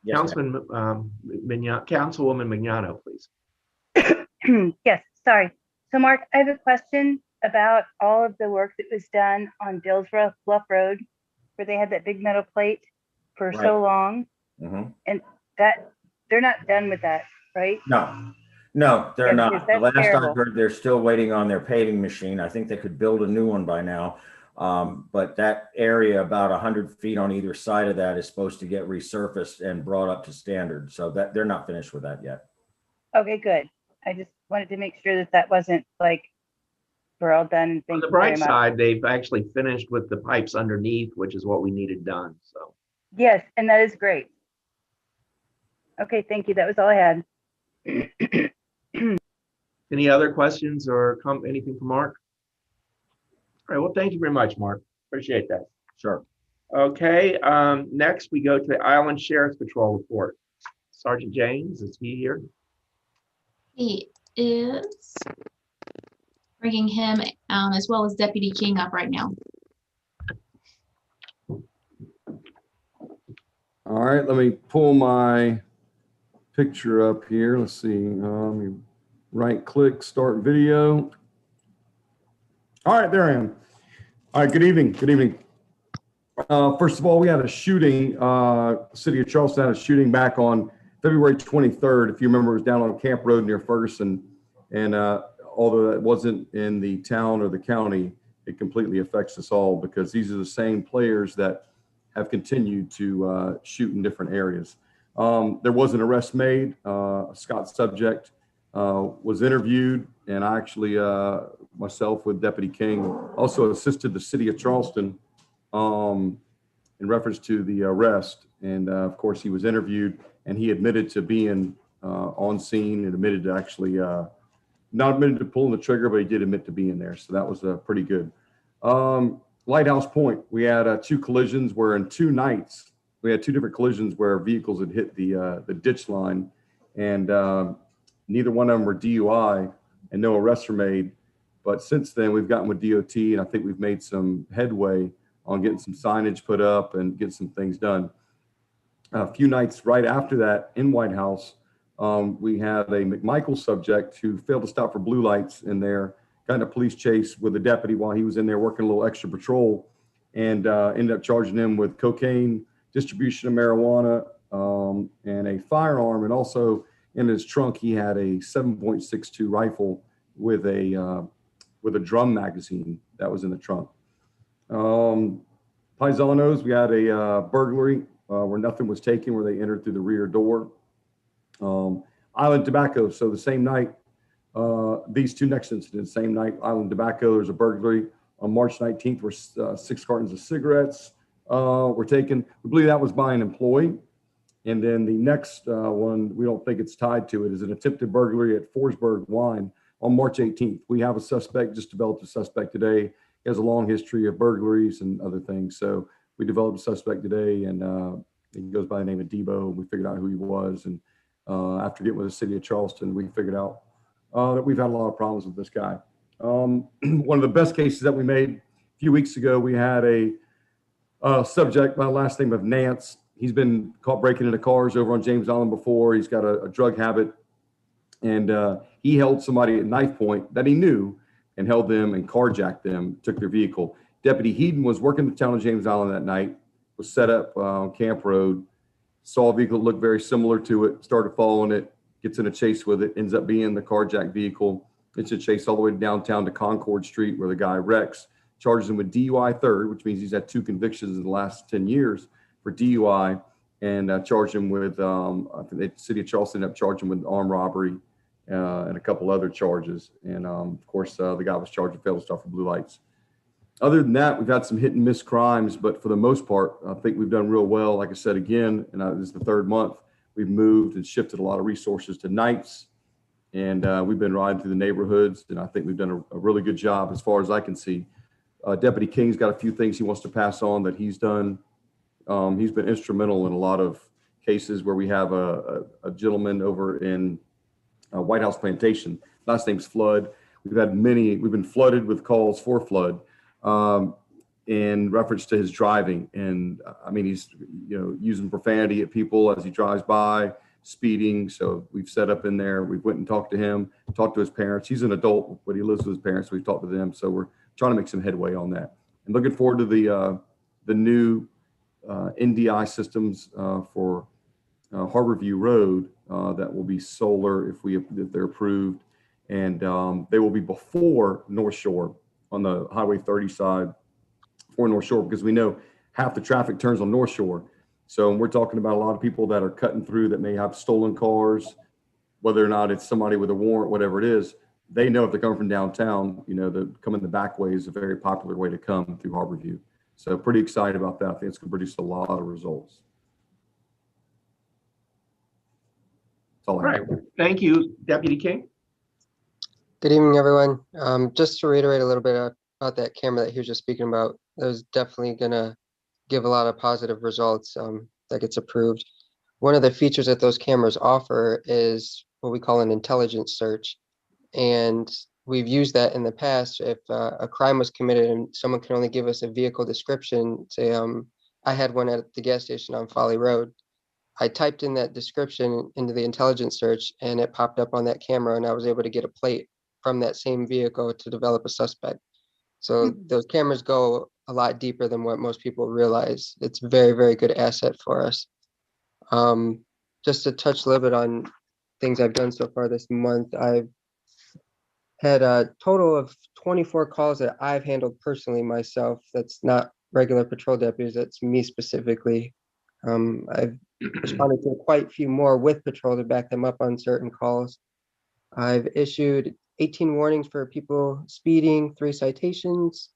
Speaker 11: Yes,
Speaker 5: Councilwoman Mignano, please.
Speaker 9: Yes, sorry. So Mark, I have a question about all of the work that was done on Dillsborough Bluff Road, where they had that big metal plate for so long. And that they're not done with that, right?
Speaker 11: No, they're not. The last
Speaker 9: terrible.
Speaker 11: I heard, they're still waiting on their paving machine. I think they could build a new one by now. But that area, about 100 feet on either side of that, is supposed to get resurfaced and brought up to standard. So that they're not finished with that yet.
Speaker 9: Okay, good. I just wanted to make sure that that wasn't like we're all done. And
Speaker 5: On
Speaker 9: thank
Speaker 5: the
Speaker 9: you very
Speaker 5: bright
Speaker 9: much.
Speaker 5: side, they've actually finished with the pipes underneath, which is what we needed done. So
Speaker 9: Yes, and that is great. Okay, thank you. That was all I had.
Speaker 5: any other questions or anything from Mark? All right, well, thank you very much, Mark. Appreciate that.
Speaker 11: Sure.
Speaker 5: Okay, next we go to the Island Sheriff's Patrol report. Sergeant James, is he here?
Speaker 7: He is bringing him as well as Deputy King up right now.
Speaker 12: All right, let me pull my picture up here. Let's see. You right click, start video. All right, there I am. All right, good evening. Good evening. First of all, we had a shooting. City of Charleston had a shooting back on February 23rd. If you remember, it was down on Camp Road near Ferguson. And although that wasn't in the town or the county, it completely affects us all because these are the same players that have continued to shoot in different areas. There was an arrest made. Scott Subject was interviewed, and I actually, myself with Deputy King, also assisted the City of Charleston in reference to the arrest. And of course, he was interviewed, and he admitted to being on scene and admitted to actually, not admitted to pulling the trigger, but he did admit to being there. So that was pretty good. Lighthouse Point, we had 2 collisions where in 2 nights, we had 2 different collisions where vehicles had hit the ditch line, and neither one of them were DUI and no arrests were made. But since then, we've gotten with DOT, and I think we've made some headway on getting some signage put up and getting some things done. A few nights right after that in White House, we had a McMichael subject who failed to stop for blue lights in there, got in a police chase with a deputy while he was in there working a little extra patrol, and ended up charging him with cocaine, distribution of marijuana, and a firearm. And also in his trunk, he had a 7.62 rifle with a drum magazine that was in the trunk. Paisanos, we had a burglary where nothing was taken, where they entered through the rear door. Island Tobacco. So the same night, these two next incidents, same night, Island Tobacco, there's a burglary on March 19th where 6 cartons of cigarettes were taken. We believe that was by an employee. And then the next one, we don't think it's tied to it, is an attempted burglary at Forsberg Wine on March 18th. We have a suspect, just developed a suspect today. He has a long history of burglaries and other things. So we developed a suspect today, and he goes by the name of Debo. We figured out who he was. And after getting with the city of Charleston, we figured out that we've had a lot of problems with this guy. One of the best cases that we made a few weeks ago, we had a subject by the last name of Nance. He's been caught breaking into cars over on James Island before. He's got a drug habit, and he held somebody at knife point that he knew and held them and carjacked them, took their vehicle. Deputy Heaton was working the town of James Island that night, was set up on Camp Road, saw a vehicle that looked very similar to it, started following it, gets in a chase with it, ends up being the carjacked vehicle. It's a chase all the way downtown to Concord Street where the guy wrecks, charges him with DUI third, which means he's had 2 convictions in the last 10 years for DUI, and charged him with, I think the city of Charleston ended up charging him with armed robbery and a couple other charges. And of course, the guy was charged with failed to stop for blue lights. Other than that, we've had some hit and miss crimes, but for the most part, I think we've done real well. Like I said, again, and this is the 3rd month, we've moved and shifted a lot of resources to nights, and we've been riding through the neighborhoods, and I think we've done a really good job as far as I can see. Deputy King's got a few things he wants to pass on that he's done. He's been instrumental in a lot of cases where we have a gentleman over in White House Plantation. Last name's Flood. We've been flooded with calls for Flood in reference to his driving. And I mean, he's, using profanity at people as he drives by, speeding. So we've set up in there. We went and talked to him, talked to his parents. He's an adult, but he lives with his parents. We've talked to them. So we're trying to make some headway on that. And looking forward to the new NDI systems for Harborview Road that will be solar if they're approved, and they will be before North Shore on the Highway 30 side for North Shore, because we know half the traffic turns on North Shore. So we're talking about a lot of people that are cutting through that may have stolen cars, whether or not it's somebody with a warrant, whatever it is. They know if they're coming from downtown, the coming the back way is a very popular way to come through Harborview. So pretty excited about that. I think it's going to produce a lot of results. That's all I have.
Speaker 5: Thank you, Deputy King.
Speaker 13: Good evening, everyone. Just to reiterate a little bit about that camera that he was just speaking about, that was definitely going to give a lot of positive results that gets approved. One of the features that those cameras offer is what we call an intelligence search. And we've used that in the past. If a crime was committed and someone can only give us a vehicle description, say I had one at the gas station on Folly Road. I typed in that description into the intelligence search and it popped up on that camera, and I was able to get a plate from that same vehicle to develop a suspect. So those cameras go a lot deeper than what most people realize. It's a very, very good asset for us. Just to touch a little bit on things I've done so far this month, I've had a total of 24 calls that I've handled personally myself. That's not regular patrol deputies, that's me specifically. I've responded to quite a few more with patrol to back them up on certain calls. I've issued 18 warnings for people speeding, 3 citations.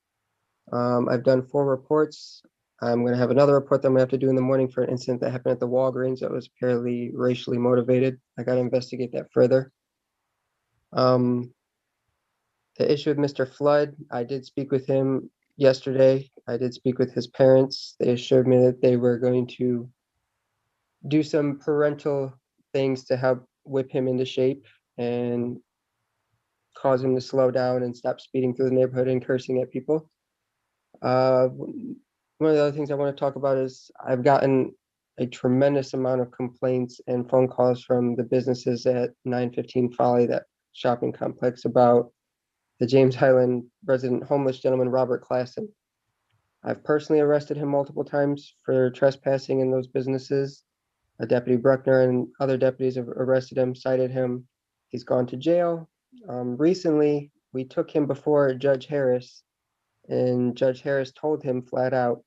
Speaker 13: I've done 4 reports. I'm going to have another report that I'm going to have to do in the morning for an incident that happened at the Walgreens that was apparently racially motivated. I got to investigate that further. The issue with Mr. Flood, I did speak with him yesterday. I did speak with his parents. They assured me that they were going to do some parental things to help whip him into shape and cause him to slow down and stop speeding through the neighborhood and cursing at people. One of the other things I want to talk about is I've gotten a tremendous amount of complaints and phone calls from the businesses at 915 Folly, that shopping complex, about the James Island resident homeless gentleman, Robert Klassen. I've personally arrested him multiple times for trespassing in those businesses. Deputy Bruckner and other deputies have arrested him, cited him. He's gone to jail. Recently, we took him before Judge Harris, and Judge Harris told him flat out,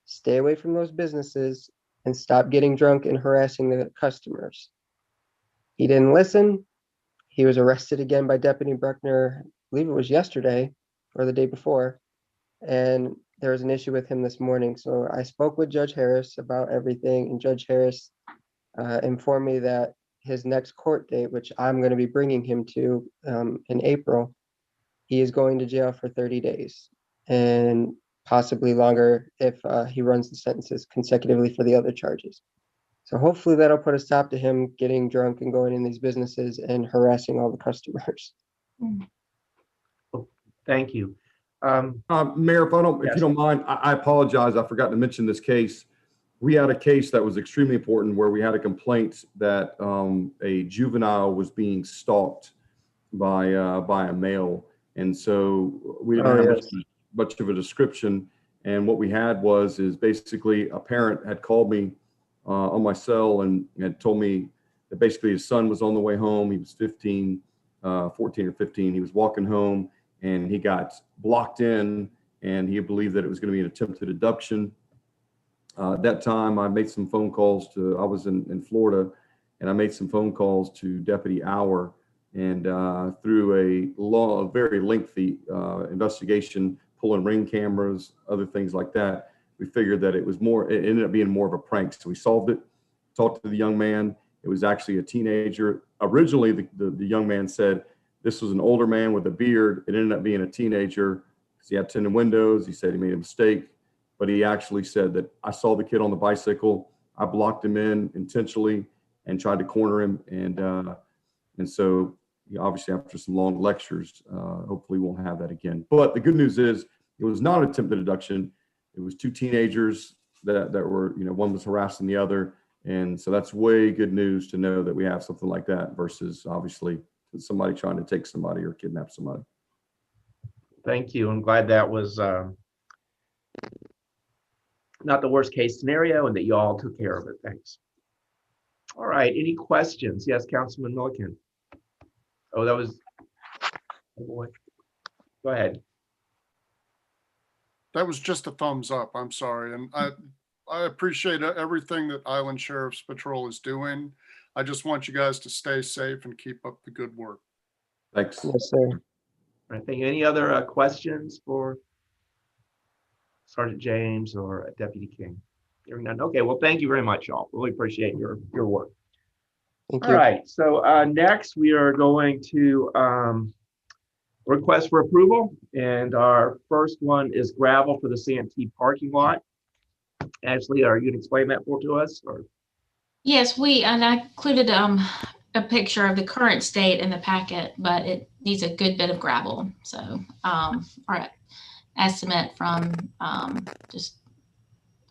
Speaker 13: stay away from those businesses and stop getting drunk and harassing the customers. He didn't listen. He was arrested again by Deputy Bruckner, I believe it was yesterday or the day before. And there was an issue with him this morning. So I spoke with Judge Harris about everything, and Judge Harris informed me that his next court date, which I'm going to be bringing him to in April, he is going to jail for 30 days and possibly longer if he runs the sentences consecutively for the other charges. So hopefully that'll put a stop to him getting drunk and going in these businesses and harassing all the customers.
Speaker 5: Thank you.
Speaker 12: Mayor, if
Speaker 5: Yes.
Speaker 12: you don't mind, I apologize. I forgot to mention this case. We had a case that was extremely important where we had a complaint that a juvenile was being stalked by a male. And so we didn't have much of a description. And what we had is basically a parent had called me on my cell and had told me that basically his son was on the way home. He was 14 or 15. He was walking home and he got blocked in, and he believed that it was going to be an attempted abduction. At that time, I made some phone calls I was in Florida, and I made some phone calls to Deputy Auer, and through a very lengthy investigation, pulling ring cameras, other things like that, we figured that it ended up being more of a prank. So we solved it, talked to the young man. It was actually a teenager. Originally, the young man said this was an older man with a beard. It ended up being a teenager because he had tinted windows. He said he made a mistake, but he actually said that I saw the kid on the bicycle. I blocked him in intentionally and tried to corner him. And so obviously after some long lectures, hopefully we won't have that again. But the good news is it was not an attempted abduction. It was two teenagers that were, one was harassing the other. And so that's way good news to know that we have something like that versus obviously somebody trying to take somebody or kidnap somebody.
Speaker 5: Thank you. I'm glad that was not the worst case scenario and that you all took care of it. Thanks. All right. Any questions? Yes, Councilman Milliken. Oh, that was, oh boy. Go ahead.
Speaker 6: That was just a thumbs up. I'm sorry. And I appreciate everything that Island Sheriff's Patrol is doing. I just want you guys to stay safe and keep up the good work.
Speaker 12: Thanks.
Speaker 13: Yes, sir.
Speaker 5: All right. Thank you. Any other questions for Sergeant James or Deputy King? Hearing none. Okay. Well, thank you very much, y'all. Really appreciate your work.
Speaker 13: Thank
Speaker 5: All
Speaker 13: you.
Speaker 5: right. So next we are going to request for approval. And our first one is gravel for the Santee parking lot. Ashley, are you going to explain that to us? Or?
Speaker 7: Yes, and I included a picture of the current state in the packet, but it needs a good bit of gravel. So our estimate from just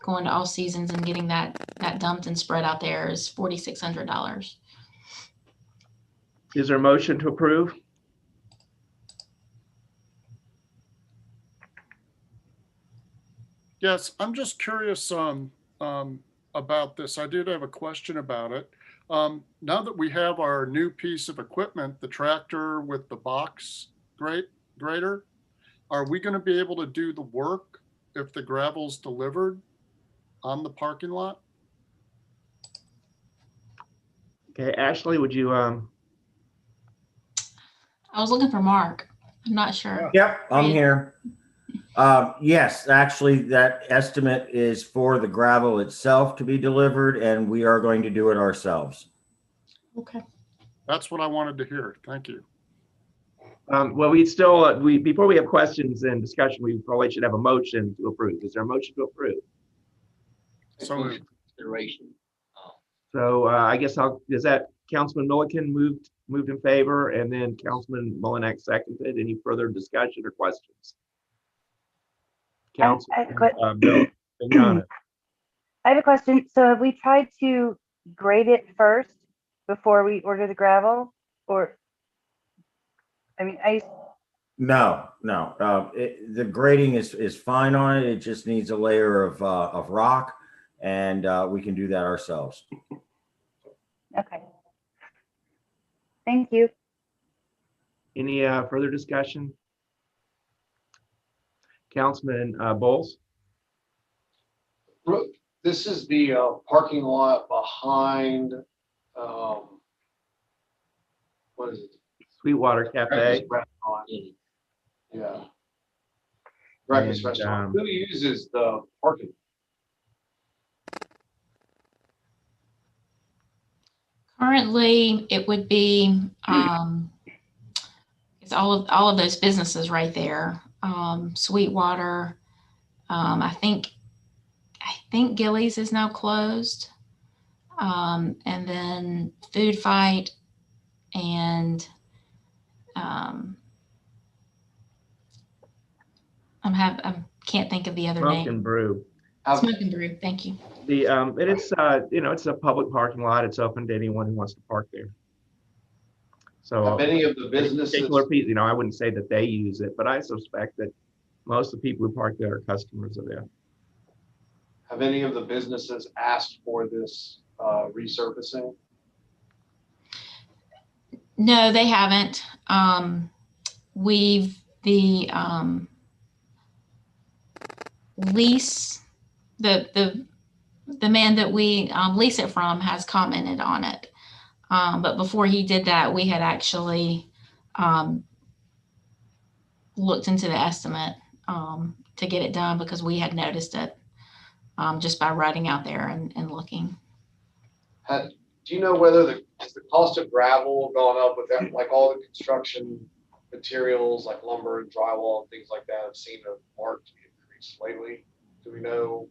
Speaker 7: going to all seasons and getting that dumped and spread out there is $4,600.
Speaker 5: Is there a motion to approve?
Speaker 6: Yes, I'm just curious about this. I did have a question about it. Now that we have our new piece of equipment, the tractor with the box grader, are we going to be able to do the work if the gravel's delivered on the parking lot?
Speaker 5: Okay, Ashley, would you?
Speaker 7: I was looking for Mark. I'm not sure.
Speaker 11: Yep, I'm here. Yes, actually, that estimate is for the gravel itself to be delivered, and we are going to do it ourselves.
Speaker 7: Okay.
Speaker 6: That's what I wanted to hear. Thank you.
Speaker 5: Well, we still, before we have questions and discussion, we probably should have a motion to approve. Is there a motion to approve?
Speaker 6: So moved.
Speaker 1: Consideration.
Speaker 5: So I guess is that Councilman Milliken moved in favor, and then Councilman Molinak seconded. Any further discussion or questions? Bill,
Speaker 9: I have a question. So have we tried to grade it first before we order the gravel? Or, I mean,
Speaker 11: No. The grading is fine on it. It just needs a layer of rock, and we can do that ourselves.
Speaker 9: okay. Thank you.
Speaker 5: Any further discussion? Councilman Bowles?
Speaker 3: This is the parking lot behind what is it?
Speaker 5: Sweetwater Cafe.
Speaker 3: Breakfast restaurant. Yeah. Breakfast
Speaker 5: And,
Speaker 3: restaurant. Who uses the parking?
Speaker 7: Currently, it would be, it's all of those businesses right there. Sweetwater, I think Gillies is now closed. And then Food Fight and, I can't think of the other
Speaker 5: Smoke
Speaker 7: name.
Speaker 5: and Brew.
Speaker 7: Smoke and Brew, thank you.
Speaker 5: The, and it's, it's a public parking lot. It's open to anyone who wants to park there. So
Speaker 3: Have any of the businesses,
Speaker 5: particular people, I wouldn't say that they use it, but I suspect that most of the people who park there are customers of there.
Speaker 3: have any of the businesses asked for this resurfacing?
Speaker 7: No, they haven't. Lease, the man that we lease it from has commented on it. But before he did that, we had actually looked into the estimate to get it done because we had noticed it just by riding out there and looking.
Speaker 3: Do you know whether has the cost of gravel gone up with that, like all the construction materials like lumber and drywall and things like that have seen a marked increase lately? Do we know?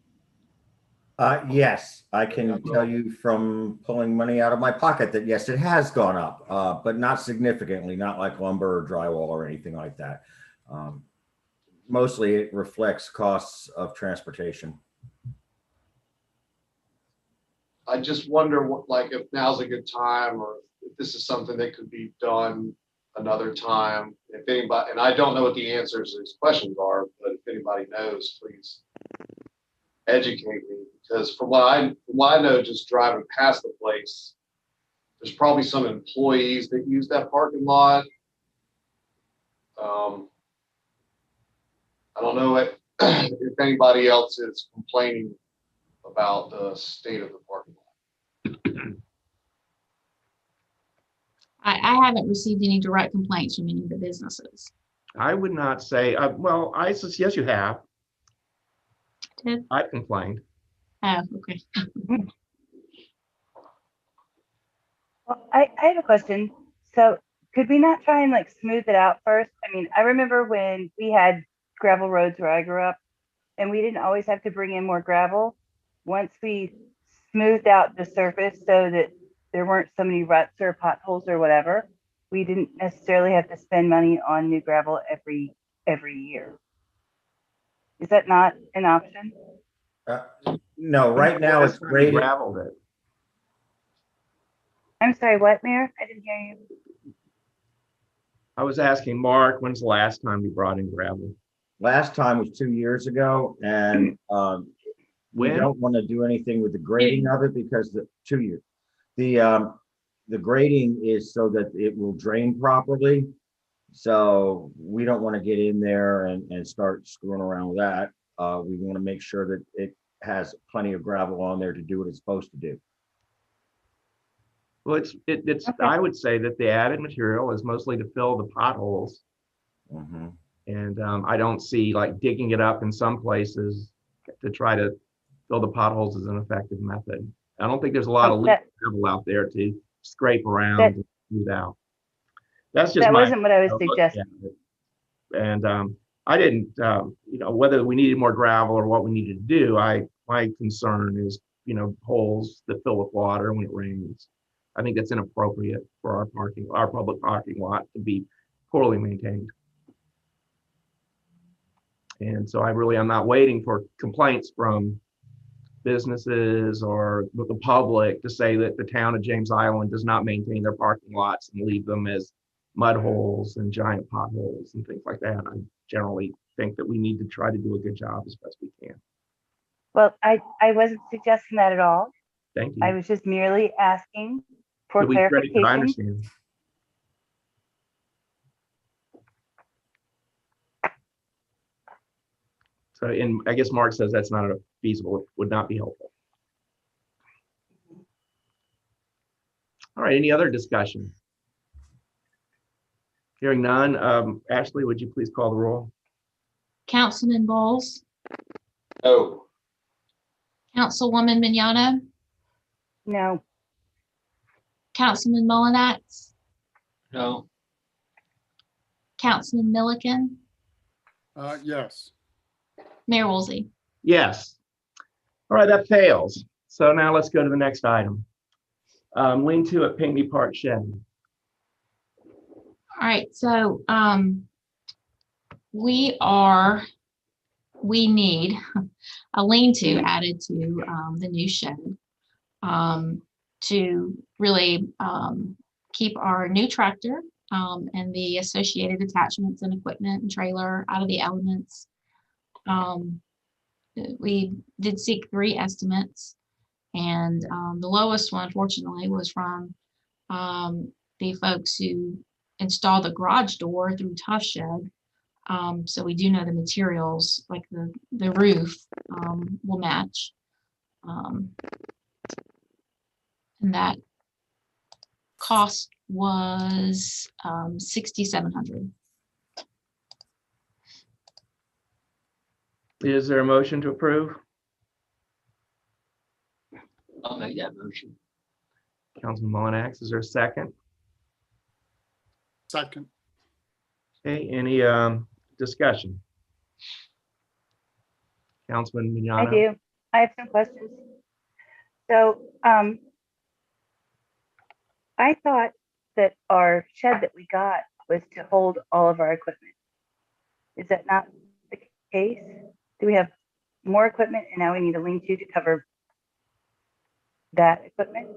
Speaker 11: Yes, I can tell you from pulling money out of my pocket that yes, it has gone up, but not significantly, not like lumber or drywall or anything like that. Mostly it reflects costs of transportation.
Speaker 3: I just wonder what, like, if now's a good time or if this is something that could be done another time. If anybody, and I don't know what the answers to these questions are, but if anybody knows, please educate me. Because from what I know, just driving past the place, there's probably some employees that use that parking lot. I don't know if anybody else is complaining about the state of the parking lot.
Speaker 7: I haven't received any direct complaints from any of the businesses.
Speaker 5: I would not say, well, yes, you have.
Speaker 7: Did?
Speaker 5: I've complained.
Speaker 7: Oh, okay.
Speaker 9: Well, I have a question. So could we not try and like smooth it out first? I mean, I remember when we had gravel roads where I grew up and we didn't always have to bring in more gravel. Once we smoothed out the surface so that there weren't so many ruts or potholes or whatever, we didn't necessarily have to spend money on new gravel every year. Is that not an option?
Speaker 11: No, right now it's graded.
Speaker 5: Graveled it.
Speaker 9: I'm sorry, what, Mayor? I didn't hear you.
Speaker 5: I was asking Mark, when's the last time we brought in gravel?
Speaker 11: Last time was 2 years ago, and we don't want to do anything with the grading of it because the 2 years. The grading is so that it will drain properly. So we don't want to get in there and start screwing around with that. We want to make sure that it has plenty of gravel on there to do what it's supposed to do.
Speaker 5: Well, it's
Speaker 9: Okay.
Speaker 5: I would say that the added material is mostly to fill the potholes.
Speaker 11: Mm-hmm.
Speaker 5: And I don't see like digging it up in some places to try to fill the potholes as an effective method. I don't think there's a lot of loose gravel out there to scrape around and smooth out. That's just
Speaker 9: That
Speaker 5: my
Speaker 9: wasn't what I was
Speaker 5: look
Speaker 9: suggesting.
Speaker 5: at it. And I didn't, whether we needed more gravel or what we needed to do, my concern is, holes that fill with water when it rains. I think that's inappropriate for our public parking lot to be poorly maintained. And so I'm not waiting for complaints from businesses or the public to say that the town of James Island does not maintain their parking lots and leave them as mud holes and giant potholes and things like that. I generally think that we need to try to do a good job as best we can.
Speaker 9: Well, I wasn't suggesting that at all.
Speaker 5: Thank you.
Speaker 9: I was just merely asking for
Speaker 5: Did we credit that? I
Speaker 9: clarification.
Speaker 5: understand. So, and I guess Mark says that's not feasible, it would not be helpful. All right, any other discussion? Hearing none, Ashley, would you please call the roll?
Speaker 7: Councilman Bowles,
Speaker 3: No.
Speaker 7: Councilwoman Mignano,
Speaker 9: No.
Speaker 7: Councilman Mullinax,
Speaker 1: No.
Speaker 7: Councilman Milliken,
Speaker 6: Yes.
Speaker 7: Mayor Woolsey.
Speaker 5: Yes. All right, that fails. So now let's go to the next item. Lean-to at Pinckney Park Shed.
Speaker 7: All right, so we need a lean-to added to the new shed to really keep our new tractor and the associated attachments and equipment and trailer out of the elements. We did seek 3 estimates, and the lowest one, fortunately, was from the folks who installed the garage door through Tough Shed. So we do know the materials, like the roof, will match. And that cost was $6,700.
Speaker 5: Is there a motion to approve?
Speaker 1: I'll make that motion.
Speaker 5: Councilman Mullinax, is there a second?
Speaker 6: Second.
Speaker 5: Okay, any discussion? Councilman Mignano?
Speaker 9: I do. I have some questions. So, I thought that our shed that we got was to hold all of our equipment. Is that not the case? Do we have more equipment and now we need a lean-to to cover that equipment?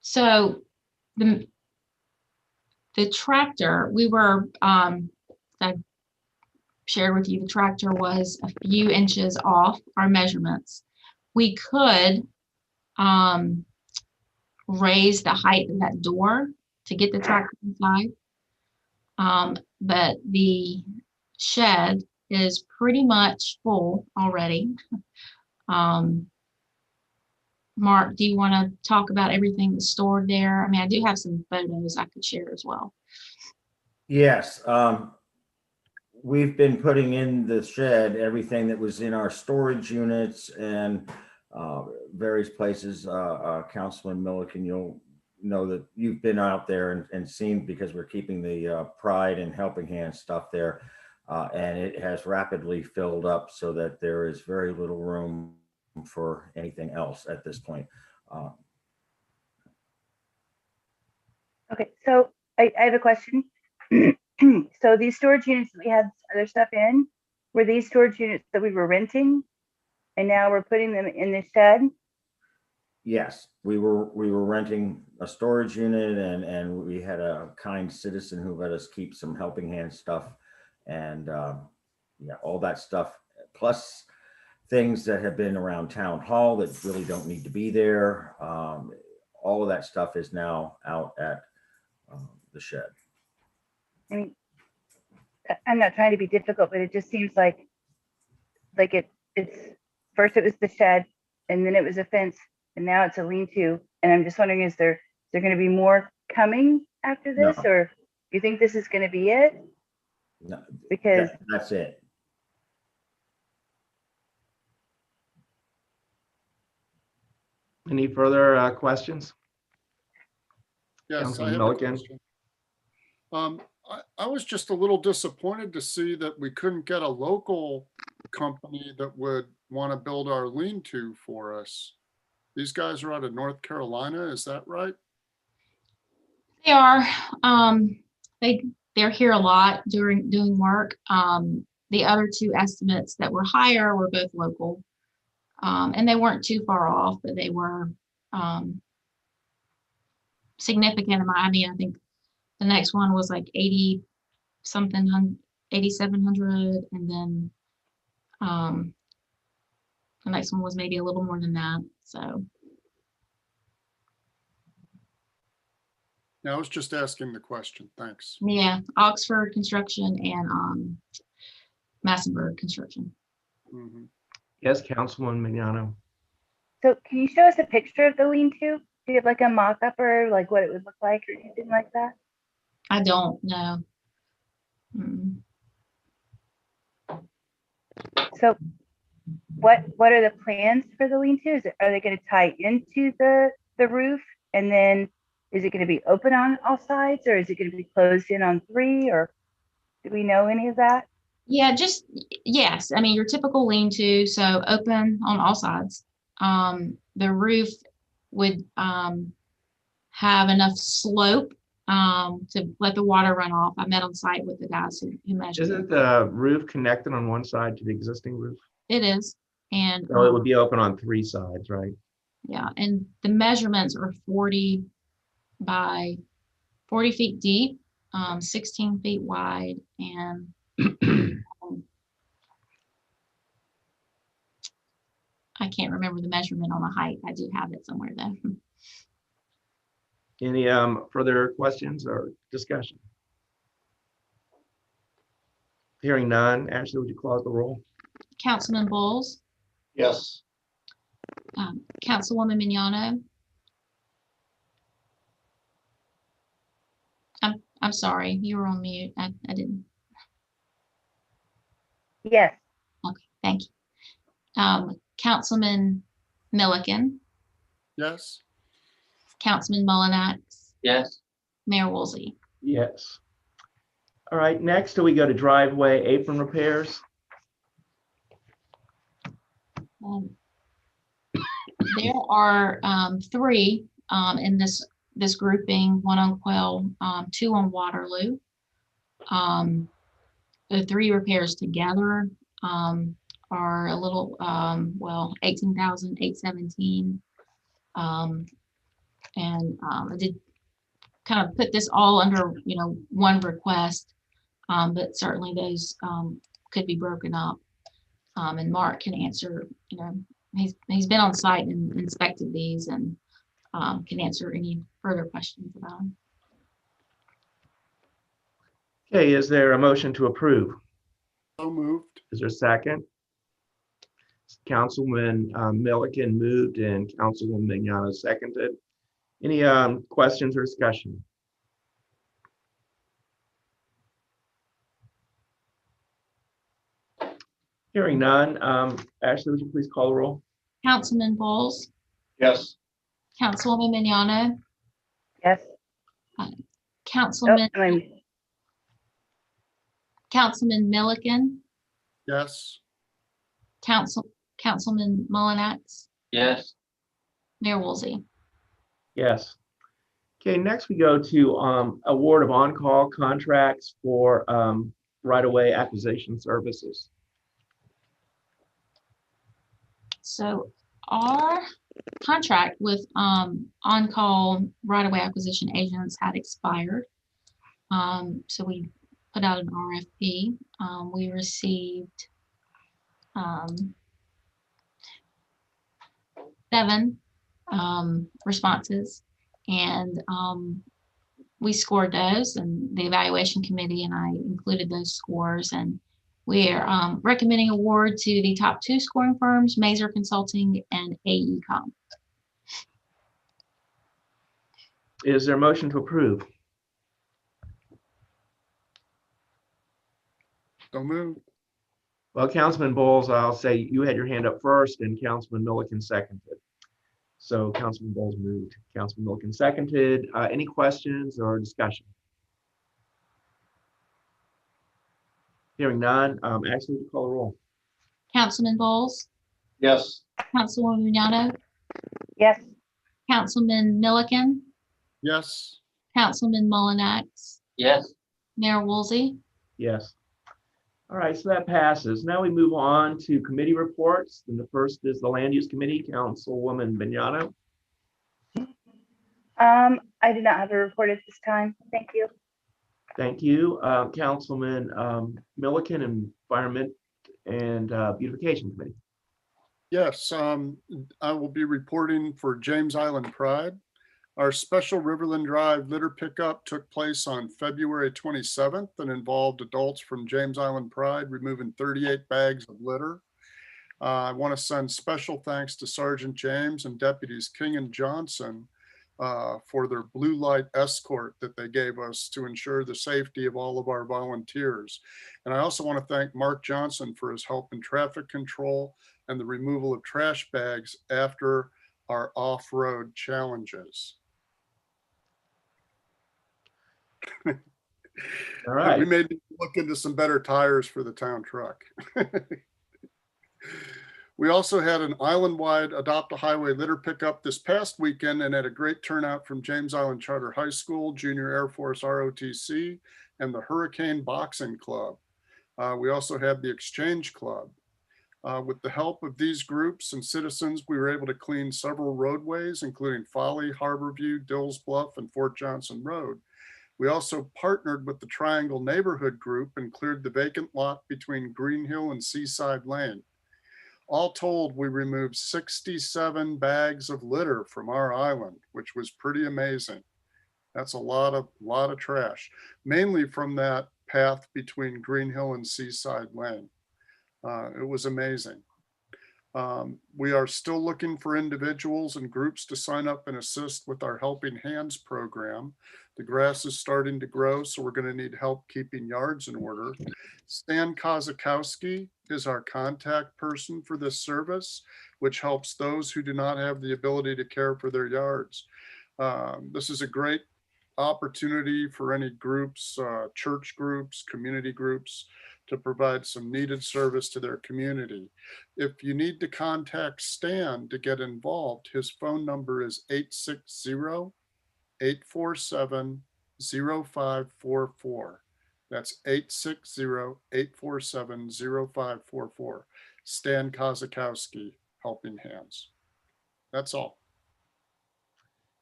Speaker 7: So the tractor, we were, I shared with you, the tractor was a few inches off our measurements. We could raise the height of that door to get the tractor inside. But the shed is pretty much full already. Mark, do you want to talk about everything that's stored there? I mean, I do have some photos I could share as well.
Speaker 11: Yes, we've been putting in the shed everything that was in our storage units and various places. Councilman Milliken, you'll know that you've been out there and seen, because we're keeping the Pride and Helping Hand stuff there. And it has rapidly filled up so that there is very little room for anything else at this point.
Speaker 9: Okay, so I have a question. So these storage units that we had other stuff in, were these storage units that we were renting? And now we're putting them in the shed?
Speaker 11: Yes, we were renting a storage unit, and we had a kind citizen who let us keep some Helping Hand stuff, and yeah, all that stuff, plus things that have been around town hall that really don't need to be there. All of that stuff is now out at the shed.
Speaker 9: I mean, I'm not trying to be difficult, but it just seems like it's first it was the shed, and then it was a fence, and now it's a lean-to. And I'm just wondering, is there going to be more coming after this,
Speaker 11: No.
Speaker 9: or do you think this is going to be it?
Speaker 11: No,
Speaker 9: Because
Speaker 11: that's it.
Speaker 5: Any further questions?
Speaker 6: Yes, I
Speaker 5: Councilman
Speaker 6: have a
Speaker 5: Milliken?
Speaker 6: question. I was just a little disappointed to see that we couldn't get a local company that would want to build our lean-to for us. These guys are out of North Carolina, is that right?
Speaker 7: They are. They're here a lot doing work. The other 2 estimates that were higher were both local, and they weren't too far off, but they were significant. I mean, I think the next one was like 80 something, 8,700, and then the next one was maybe a little more than that. So.
Speaker 6: Yeah, I was just asking the question. Thanks.
Speaker 7: Yeah, Oxford Construction and Massenburg Construction.
Speaker 6: Mhm.
Speaker 5: Yes, Councilwoman Mignano.
Speaker 9: so can you show us a picture of the lean-to? Do you have like a mock-up or like what it would look like or anything like that?
Speaker 7: I don't know. Mm.
Speaker 9: So what are the plans for the lean-tos? Are they going to tie into the roof? And then is it going to be open on all sides, or is it going to be closed in on 3, or do we know any of that?
Speaker 7: Yeah, just, yes. I mean, your typical lean-to, so open on all sides. The roof would have enough slope to let the water run off. I met on site with the guys who measured
Speaker 5: Isn't
Speaker 7: it.
Speaker 5: the roof connected on one side to the existing roof?
Speaker 7: It is. And
Speaker 5: So it would be open on 3 sides, right?
Speaker 7: yeah, and the measurements are 40 by 40 feet deep, 16 feet wide, and I can't remember the measurement on the height. I do have it somewhere though.
Speaker 5: Any further questions or discussion? Hearing none, Ashley, would you close the roll?
Speaker 7: Councilman Bowles,
Speaker 3: Yes.
Speaker 7: Councilwoman Mignano. I'm sorry, you were on mute. I didn't.
Speaker 9: Yes.
Speaker 7: Okay, thank you. Councilman Milliken,
Speaker 6: Yes.
Speaker 7: Councilman Mullinax,
Speaker 1: Yes.
Speaker 7: Mayor Woolsey.
Speaker 5: Yes. All right, next we go to driveway apron repairs.
Speaker 7: There are 3 in this grouping, 1 on Quail, 2 on Waterloo. The 3 repairs together are a little, well, $18,817. And I did kind of put this all under, one request, but certainly those could be broken up. And Mark can answer, he's been on site and inspected these and can answer any further questions about them.
Speaker 5: Okay, is there a motion to approve?
Speaker 6: So moved.
Speaker 5: Is there a second? Councilman Milliken moved and Councilwoman Mignano seconded. Any questions or discussion? Hearing none, Ashley, would you please call the roll?
Speaker 7: Councilman Bowles,
Speaker 3: Yes.
Speaker 7: Councilwoman Mignano,
Speaker 9: Yes.
Speaker 7: Councilman,
Speaker 9: Oh,
Speaker 7: Councilman Milliken,
Speaker 6: Yes.
Speaker 7: Councilman Mullinax,
Speaker 1: Yes.
Speaker 7: Mayor Woolsey.
Speaker 5: Yes. Okay, next we go to award of on-call contracts for right-of-way acquisition services.
Speaker 7: So our contract with on-call right-of-way acquisition agents had expired. So we put out an RFP. We received 7 responses, and we scored those, and the evaluation committee and I included those scores, and we are recommending award to the top 2 scoring firms, Mazer Consulting and AECom.
Speaker 5: Is there a motion to approve?
Speaker 6: So moved.
Speaker 5: Well, Councilman Bowles, I'll say you had your hand up first and Councilman Milliken seconded. So Councilman Bowles moved, Councilman Milliken seconded. Any questions or discussion? Hearing none, Ashley, would you call the roll?
Speaker 7: Councilman Bowles,
Speaker 3: Yes.
Speaker 7: Councilwoman Mignano,
Speaker 9: Yes.
Speaker 7: Councilman Milliken,
Speaker 6: Yes.
Speaker 7: Councilman Mullinax,
Speaker 1: Yes.
Speaker 7: Mayor Woolsey.
Speaker 5: Yes. All right, so that passes. Now we move on to committee reports. And the first is the Land Use Committee, Councilwoman Mignano.
Speaker 9: I did not have a report at this time. Thank you.
Speaker 5: Thank you. Councilman Milliken, Environment and Beautification Committee.
Speaker 6: Yes, I will be reporting for James Island Pride. Our special Riverland Drive litter pickup took place on February 27th and involved adults from James Island Pride removing 38 bags of litter. I want to send special thanks to Sergeant James and Deputies King and Johnson for their blue light escort that they gave us to ensure the safety of all of our volunteers. And I also want to thank Mark Johnson for his help in traffic control and the removal of trash bags after our off-road challenges.
Speaker 5: All right.
Speaker 6: We may need to look into some better tires for the town truck. We also had an island-wide Adopt a Highway litter pickup this past weekend and had a great turnout from James Island Charter High School, Junior Air Force ROTC, and the Hurricane Boxing Club. We also had the Exchange Club. With the help of these groups and citizens, we were able to clean several roadways, including Folly, Harborview, Dills Bluff, and Fort Johnson Road. We also partnered with the Triangle Neighborhood Group and cleared the vacant lot between Green Hill and Seaside Lane. All told, we removed 67 bags of litter from our island, which was pretty amazing. That's a lot of trash, mainly from that path between Green Hill and Seaside Lane. It was amazing. We are still looking for individuals and groups to sign up and assist with our Helping Hands program. The grass is starting to grow, so we're going to need help keeping yards in order. Stan Kozakowski is our contact person for this service, which helps those who do not have the ability to care for their yards. This is a great opportunity for any groups, church groups, community groups, to provide some needed service to their community. If you need to contact Stan to get involved, his phone number is 860-847-0544. That's 860-847-0544. Stan Kozakowski, Helping Hands. That's all.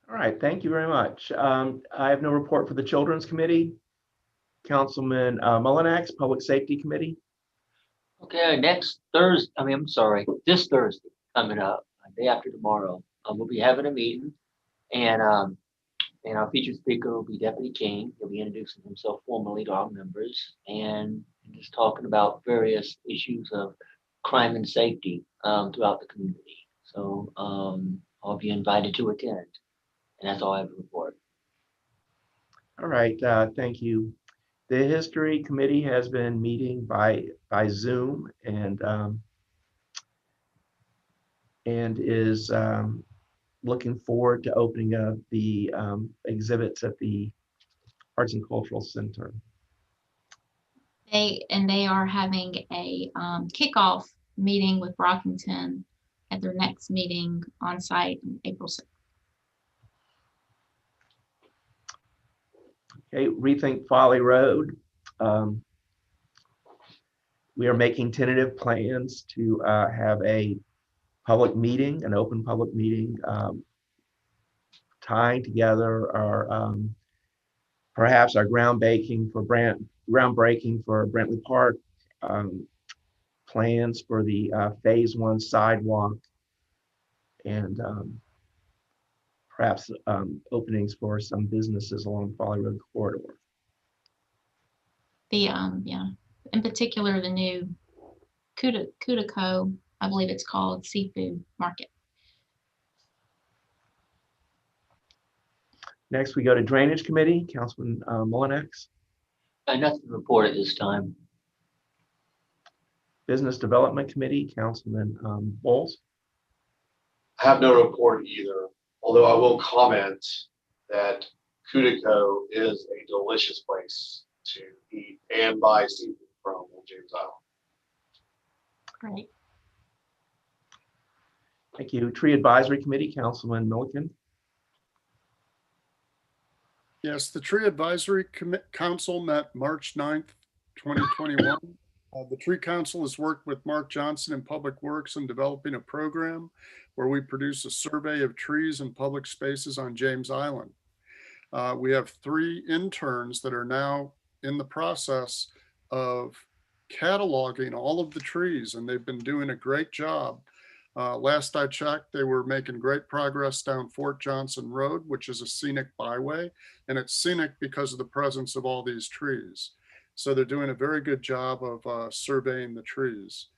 Speaker 5: All right, thank you very much. I have no report for the Children's Committee. Councilman Mullinax, Public Safety Committee.
Speaker 1: Okay, next Thursday, this Thursday coming up, day after tomorrow, we'll be having a meeting, and our featured speaker will be Deputy King. He'll be introducing himself formally to our members and just talking about various issues of crime and safety throughout the community. So I'll be invited to attend, and that's all I have to report.
Speaker 5: All right, thank you. The History Committee has been meeting by Zoom and is looking forward to opening up the exhibits at the Arts and Cultural Center.
Speaker 7: They are having a kickoff meeting with Brockington at their next meeting on site on April 6th.
Speaker 5: Okay, Rethink Folly Road. We are making tentative plans to have a public meeting, an open public meeting, tying together our perhaps our groundbreaking for Brantley Park, plans for the phase 1 sidewalk, and perhaps openings for some businesses along the Folly Road corridor.
Speaker 7: The in particular the new Cutico, I believe it's called, seafood market.
Speaker 5: Next, we go to Drainage Committee, Councilman Mullinax.
Speaker 1: Nothing to report at this time.
Speaker 5: Business Development Committee, Councilman Bowles.
Speaker 3: I have no report either, although I will comment that Cutico is a delicious place to eat and buy seafood from on James Island.
Speaker 7: Great.
Speaker 5: Thank you. Tree Advisory Committee, Councilman Milliken.
Speaker 6: Yes, the Tree Advisory Council met March 9th, 2021. The Tree Council has worked with Mark Johnson in Public Works in developing a program where we produce a survey of trees and public spaces on James Island. We have 3 interns that are now in the process of cataloging all of the trees, and they've been doing a great job. Last I checked, they were making great progress down Fort Johnson Road, which is a scenic byway, and it's scenic because of the presence of all these trees. So they're doing a very good job of surveying the trees.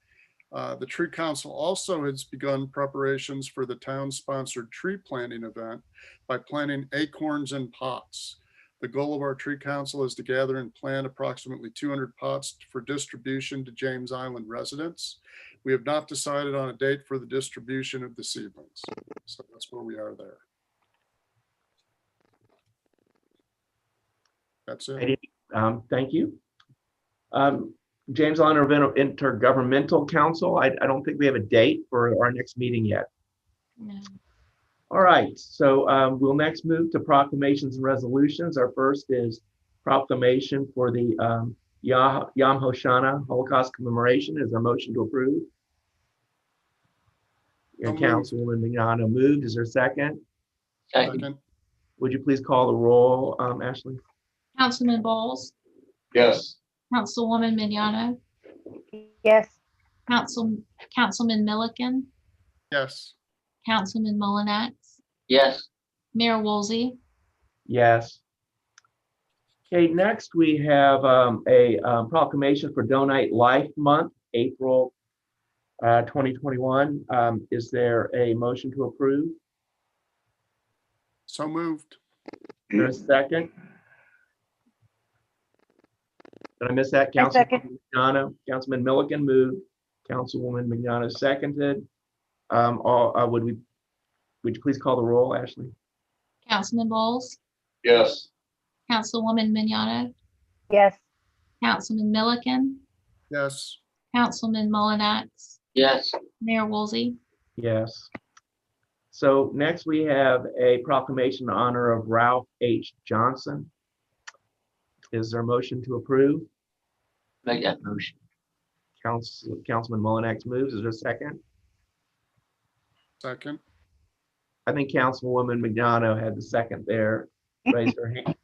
Speaker 6: The Tree Council also has begun preparations for the town-sponsored tree planting event by planting acorns in pots. The goal of our Tree Council is to gather and plant approximately 200 pots for distribution to James Island residents. We have not decided on a date for the distribution of the seedlings. So that's where we are there. That's it.
Speaker 5: Thank you. James Island Intergovernmental Council, I don't think we have a date for our next meeting yet.
Speaker 7: No.
Speaker 5: All right, so we'll next move to proclamations and resolutions. Our first is proclamation for the Yom HaShoah Holocaust commemoration. Is there a motion to approve? And Councilwoman Mignano moved. Is there a second?
Speaker 3: Second.
Speaker 5: Would you please call the roll, Ashley?
Speaker 7: Councilman Bowles,
Speaker 3: Yes.
Speaker 7: Councilwoman Mignano,
Speaker 9: Yes.
Speaker 7: Councilman Milliken,
Speaker 6: Yes.
Speaker 7: Councilman Mullinax,
Speaker 1: Yes.
Speaker 7: Mayor Woolsey.
Speaker 5: Yes. Okay, next we have a proclamation for Donate Life Month, April 2021. Is there a motion to approve?
Speaker 6: So moved.
Speaker 5: Is there a second? Did I miss that?
Speaker 9: I second.
Speaker 5: Councilman Mignano, Councilman Milliken moved, Councilwoman Mignano seconded. Would you please call the roll, Ashley?
Speaker 7: Councilman Bowles,
Speaker 3: Yes.
Speaker 7: Councilwoman Mignano,
Speaker 9: Yes.
Speaker 7: Councilman Milliken,
Speaker 6: Yes.
Speaker 7: Councilman Mullinax,
Speaker 1: Yes.
Speaker 7: Mayor Woolsey.
Speaker 5: Yes. So next we have a proclamation in honor of Ralph H. Johnson. Is there a motion to approve?
Speaker 1: Make that motion.
Speaker 5: Councilman Mullinax moves. Is there a second?
Speaker 6: Second.
Speaker 5: I think Councilwoman Mignano had the second there. Raise her hand.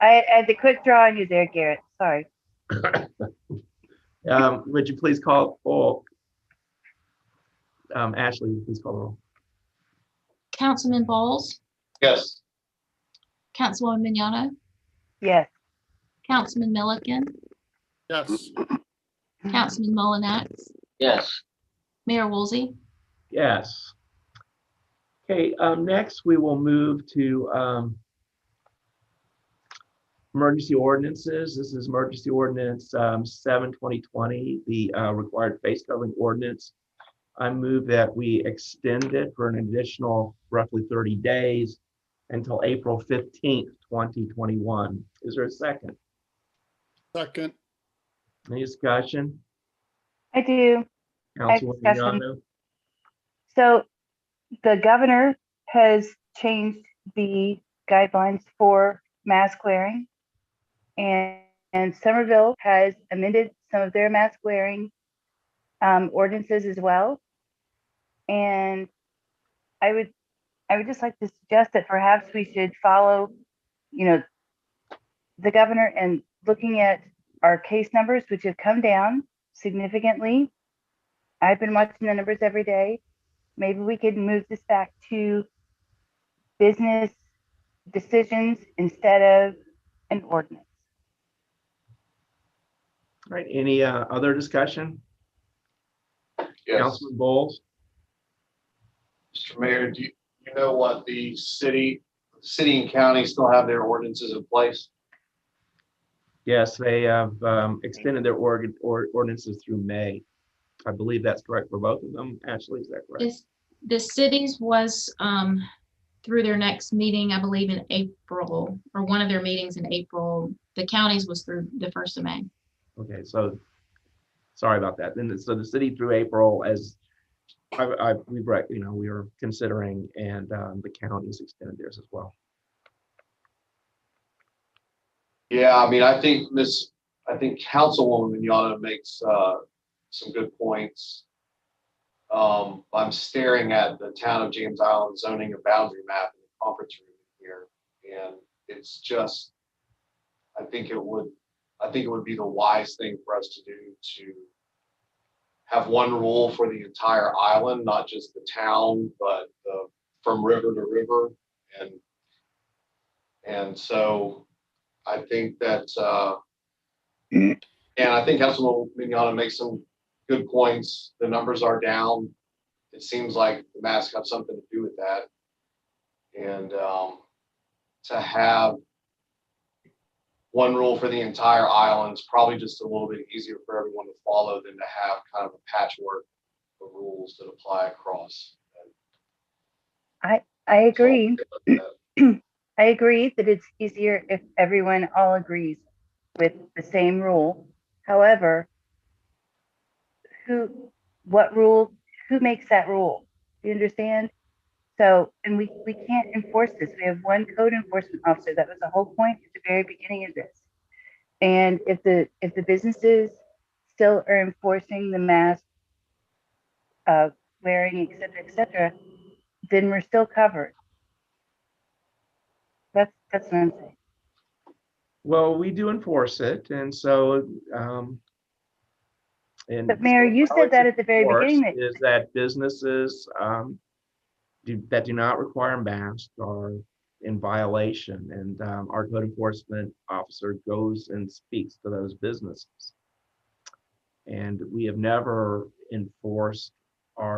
Speaker 9: I had the quick draw on you there, Garrett. Sorry.
Speaker 5: Would you please call, Ashley, would you please call the roll?
Speaker 7: Councilman Bowles,
Speaker 3: Yes.
Speaker 7: Councilwoman Mignano,
Speaker 9: Yes.
Speaker 7: Councilman Milliken,
Speaker 6: Yes.
Speaker 7: Councilman Mullinax,
Speaker 1: Yes.
Speaker 7: Mayor Woolsey.
Speaker 5: Yes. Okay, next we will move to emergency ordinances. This is emergency ordinance 7/2020, the required face covering ordinance. I move that we extend it for an additional roughly 30 days until April 15th, 2021. Is there a second?
Speaker 6: Second.
Speaker 5: Any discussion?
Speaker 9: I do.
Speaker 5: Councilwoman
Speaker 9: discussion.
Speaker 5: Mignano?
Speaker 9: So the governor has changed the guidelines for mask wearing. And Somerville has amended some of their mask wearing ordinances as well. And I would just like to suggest that perhaps we should follow, the governor and looking at our case numbers, which have come down significantly. I've been watching the numbers every day. Maybe we could move this back to business decisions instead of an ordinance.
Speaker 5: All right, any other discussion?
Speaker 3: Yes.
Speaker 5: Councilman Bowles?
Speaker 3: Mr. Mayor, do you know what the city and county still have their ordinances in place?
Speaker 5: Yes, they have extended their ordinances through May. I believe that's correct for both of them. Ashley, is that correct?
Speaker 7: The cities was through their next meeting, I believe in April, or one of their meetings in April. The counties was through the 1st of May.
Speaker 5: Okay, so sorry about that. Then so the city through April, as we are considering, and the counties extended theirs as well.
Speaker 3: Yeah, I mean, I think Councilwoman Mignano makes some good points. I'm staring at the town of James Island zoning and boundary map in the conference room here, and it's just, I think it would be the wise thing for us to do to have one rule for the entire island, not just the town, but from river to river. And so I think that, and I think Councilwoman Mignano makes some good points. The numbers are down. It seems like the masks have something to do with that. And to have one rule for the entire island is probably just a little bit easier for everyone to follow than to have kind of a patchwork of rules that apply across.
Speaker 9: I agree. I agree that it's easier if everyone all agrees with the same rule. However, who makes that rule? Do you understand? So, and we can't enforce this. We have one code enforcement officer. That was the whole point at the very beginning of this. And if the businesses still are enforcing the mask wearing, et cetera, then we're still covered. That's what I'm saying.
Speaker 5: Well, we do enforce it, and so.
Speaker 9: But Mayor, you said that at the very beginning.
Speaker 5: Is that businesses that do not require masks are in violation, and our code enforcement officer goes and speaks to those businesses. And we have never enforced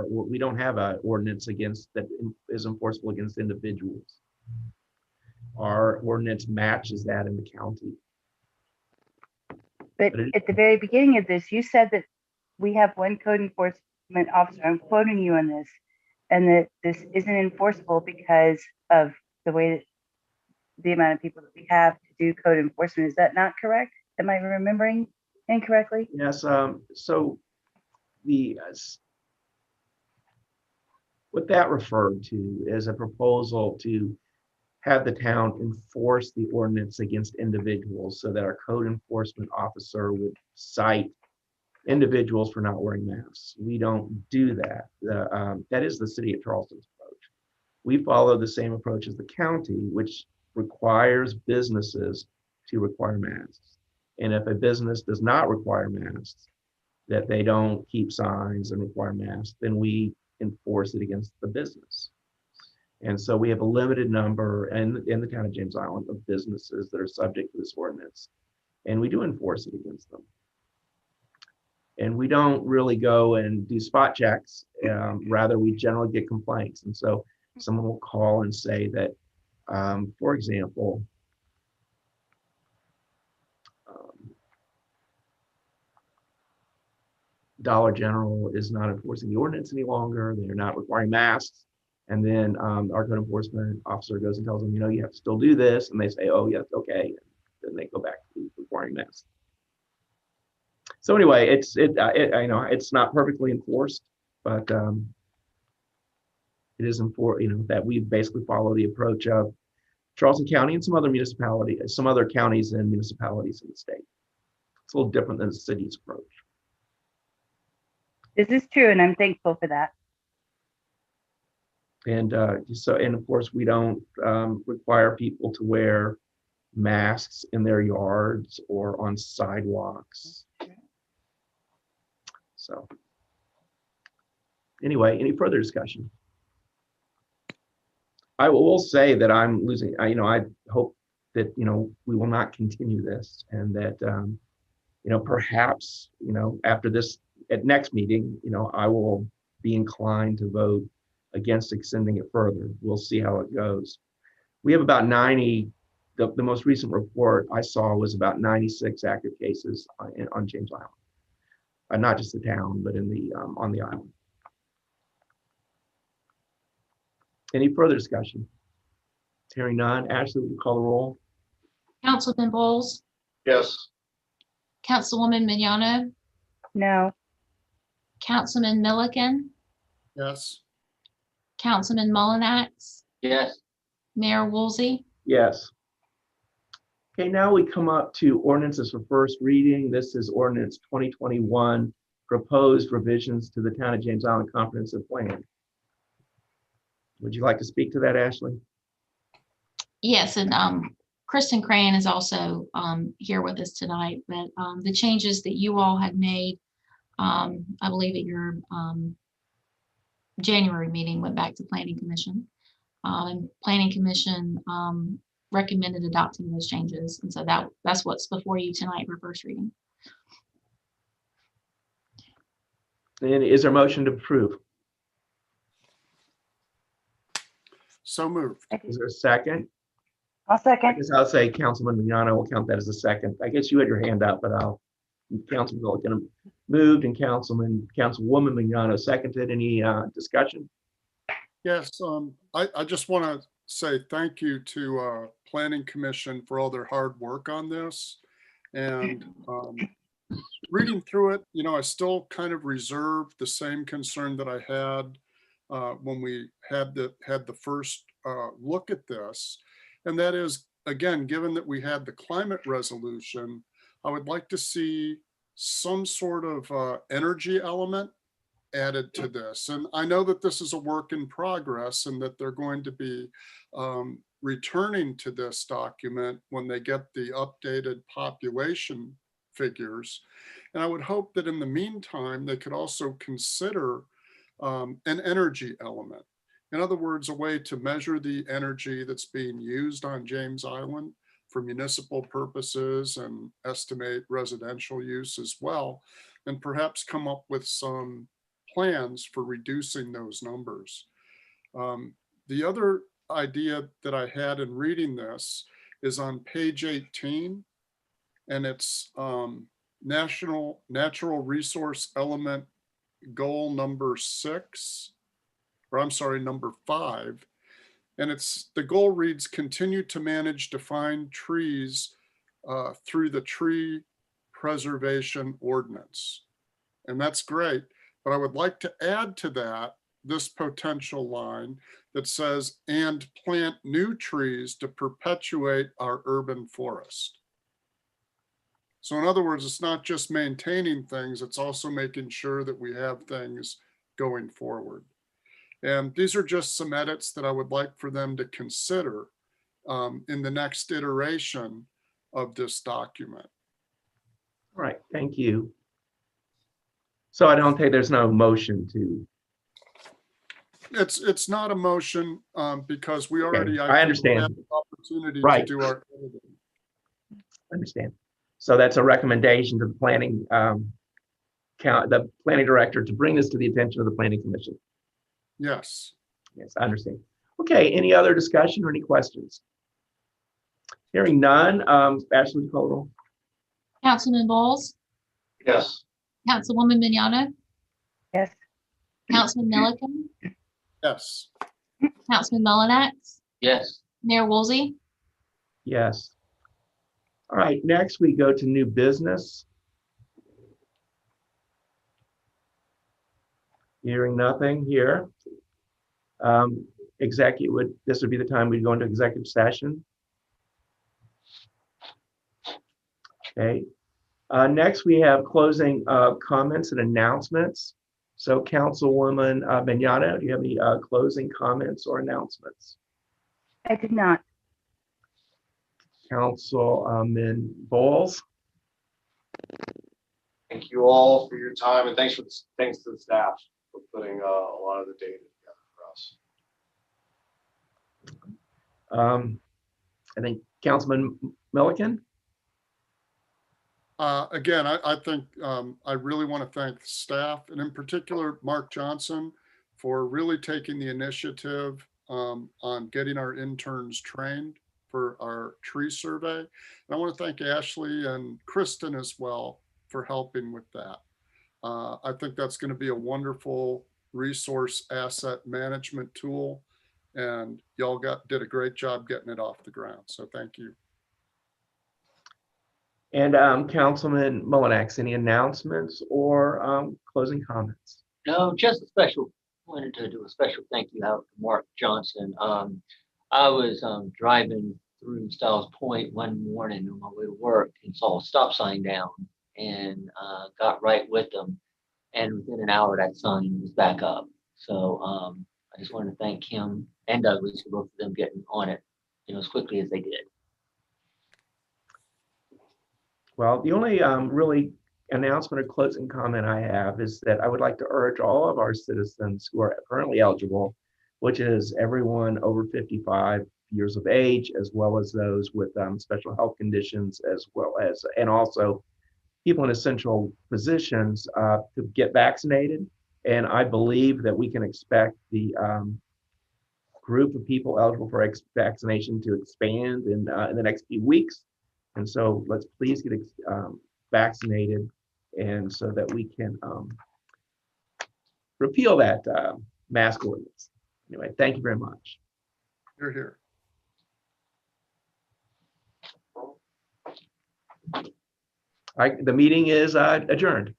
Speaker 5: we don't have an ordinance against that is enforceable against individuals. Our ordinance matches that in the county.
Speaker 9: But at the very beginning of this, you said that we have one code enforcement officer. I'm quoting you on this, and that this isn't enforceable because of the way that the amount of people that we have to do code enforcement. Is that not correct? Am I remembering incorrectly?
Speaker 5: Yes. So what that referred to is a proposal to have the town enforce the ordinance against individuals, so that our code enforcement officer would cite individuals for not wearing masks. We don't do that. That is the city of Charleston's approach. We follow the same approach as the county, which requires businesses to require masks. And if a business does not require masks, that they don't keep signs and require masks, then we enforce it against the business. And so we have a limited number in the town of James Island of businesses that are subject to this ordinance, and we do enforce it against them. And we don't really go and do spot checks. Rather, we generally get complaints. And so someone will call and say that, for example, Dollar General is not enforcing the ordinance any longer. They're not requiring masks. And then our code enforcement officer goes and tells them, you have to still do this. And they say, oh, yes, okay. And then they go back to requiring masks. So anyway, I know it's not perfectly enforced, but it is important, that we basically follow the approach of Charleston County and some other municipalities, some other counties and municipalities in the state. It's a little different than the city's approach.
Speaker 9: This is true, and I'm thankful for that.
Speaker 5: And and of course, we don't require people to wear masks in their yards or on sidewalks. So anyway, any further discussion? I will say that I'm losing, I hope that, we will not continue this, and that, perhaps, after this, at next meeting, I will be inclined to vote against extending it further. We'll see how it goes. We have about 90, the most recent report I saw was about 96 active cases on James Island. Not just the town, but on the island. Any further discussion? Hearing none. Ashley, will you call the roll?
Speaker 7: Councilman Bowles,
Speaker 3: Yes.
Speaker 7: Councilwoman Mignano,
Speaker 9: No.
Speaker 7: Councilman Milliken,
Speaker 6: Yes.
Speaker 7: Councilman Mullinax,
Speaker 1: Yes.
Speaker 7: Mayor Woolsey.
Speaker 5: Yes. Okay, now we come up to ordinances for first reading. This is ordinance 2021, proposed revisions to the Town of James Island Comprehensive Plan. Would you like to speak to that, Ashley?
Speaker 7: Yes, and Kristen Crane is also here with us tonight, but the changes that you all had made, I believe at your January meeting, went back to Planning Commission. And Planning Commission recommended adopting those changes. And so that's what's before you tonight for first reading.
Speaker 5: And is there a motion to approve?
Speaker 6: So moved.
Speaker 5: Is there a second?
Speaker 9: I'll
Speaker 5: I
Speaker 9: second.
Speaker 5: guess I'll say Councilman Mignano will count that as a second. I guess you had your hand up, but Councilman Milliken moved and Councilwoman Mignano seconded. Any discussion?
Speaker 6: Yes, I just want to say thank you to Planning Commission for all their hard work on this. And reading through it, I still kind of reserve the same concern that I had when we had the first look at this. And that is, again, given that we had the climate resolution, I would like to see some sort of energy element added to this. And I know that this is a work in progress and that they're going to be returning to this document when they get the updated population figures. And I would hope that in the meantime, they could also consider an energy element. In other words, a way to measure the energy that's being used on James Island for municipal purposes and estimate residential use as well, and perhaps come up with some plans for reducing those numbers. The other idea that I had in reading this is on page 18, and it's Natural Resource Element Goal number 5. And the goal reads, continue to manage defined trees through the tree preservation ordinance. And that's great, but I would like to add to that this potential line that says, and plant new trees to perpetuate our urban forest. So in other words, it's not just maintaining things, it's also making sure that we have things going forward. And these are just some edits that I would like for them to consider in the next iteration of this document.
Speaker 5: All right, thank you. So I don't think there's no motion to.
Speaker 6: It's not a motion because we already,
Speaker 5: I understand.
Speaker 6: had the opportunity
Speaker 5: Right.
Speaker 6: to do our editing.
Speaker 5: I understand. So that's a recommendation to the planning director to bring this to the attention of the planning commission.
Speaker 6: Yes.
Speaker 5: Yes, I understand. Okay, any other discussion or any questions? Hearing none, Ashley, would you call the roll?
Speaker 7: Councilman Bowles,
Speaker 3: Yes.
Speaker 7: Councilwoman Mignano,
Speaker 9: Yes.
Speaker 7: Councilman Milliken,
Speaker 6: Yes.
Speaker 7: Councilman Mullinax,
Speaker 1: Yes.
Speaker 7: Mayor Woolsey.
Speaker 5: Yes. All right, next we go to new business. Hearing nothing here. This would be the time we'd go into executive session. Okay. Next we have closing comments and announcements. So Councilwoman Mignano, do you have any closing comments or announcements?
Speaker 9: I did not.
Speaker 5: Councilman Bowles?
Speaker 3: Thank you all for your time, and thanks to the staff for putting a lot of the data together for us.
Speaker 5: I think Councilman Milliken?
Speaker 6: Again, I think I really want to thank the staff, and in particular, Mark Johnson, for really taking the initiative on getting our interns trained for our tree survey. And I want to thank Ashley and Kristen as well for helping with that. I think that's going to be a wonderful resource asset management tool, and y'all did a great job getting it off the ground. So thank you.
Speaker 5: And Councilman Mullinax, any announcements or closing comments?
Speaker 1: No, just wanted to do a special thank you out to Mark Johnson. I was driving through Stiles Point one morning on my way to work and saw a stop sign down and got right with them. And within an hour, that sign was back up. So I just wanted to thank him and Douglas for both of them getting on it, as quickly as they did.
Speaker 5: Well, the only really announcement or closing comment I have is that I would like to urge all of our citizens who are currently eligible, which is everyone over 55 years of age, as well as those with special health conditions, as well as, and also people in essential positions to get vaccinated. And I believe that we can expect the group of people eligible for vaccination to expand in the next few weeks. And so let's please get vaccinated, and so that we can repeal that mask ordinance. Anyway, thank you very much.
Speaker 6: You're here.
Speaker 5: The meeting is adjourned.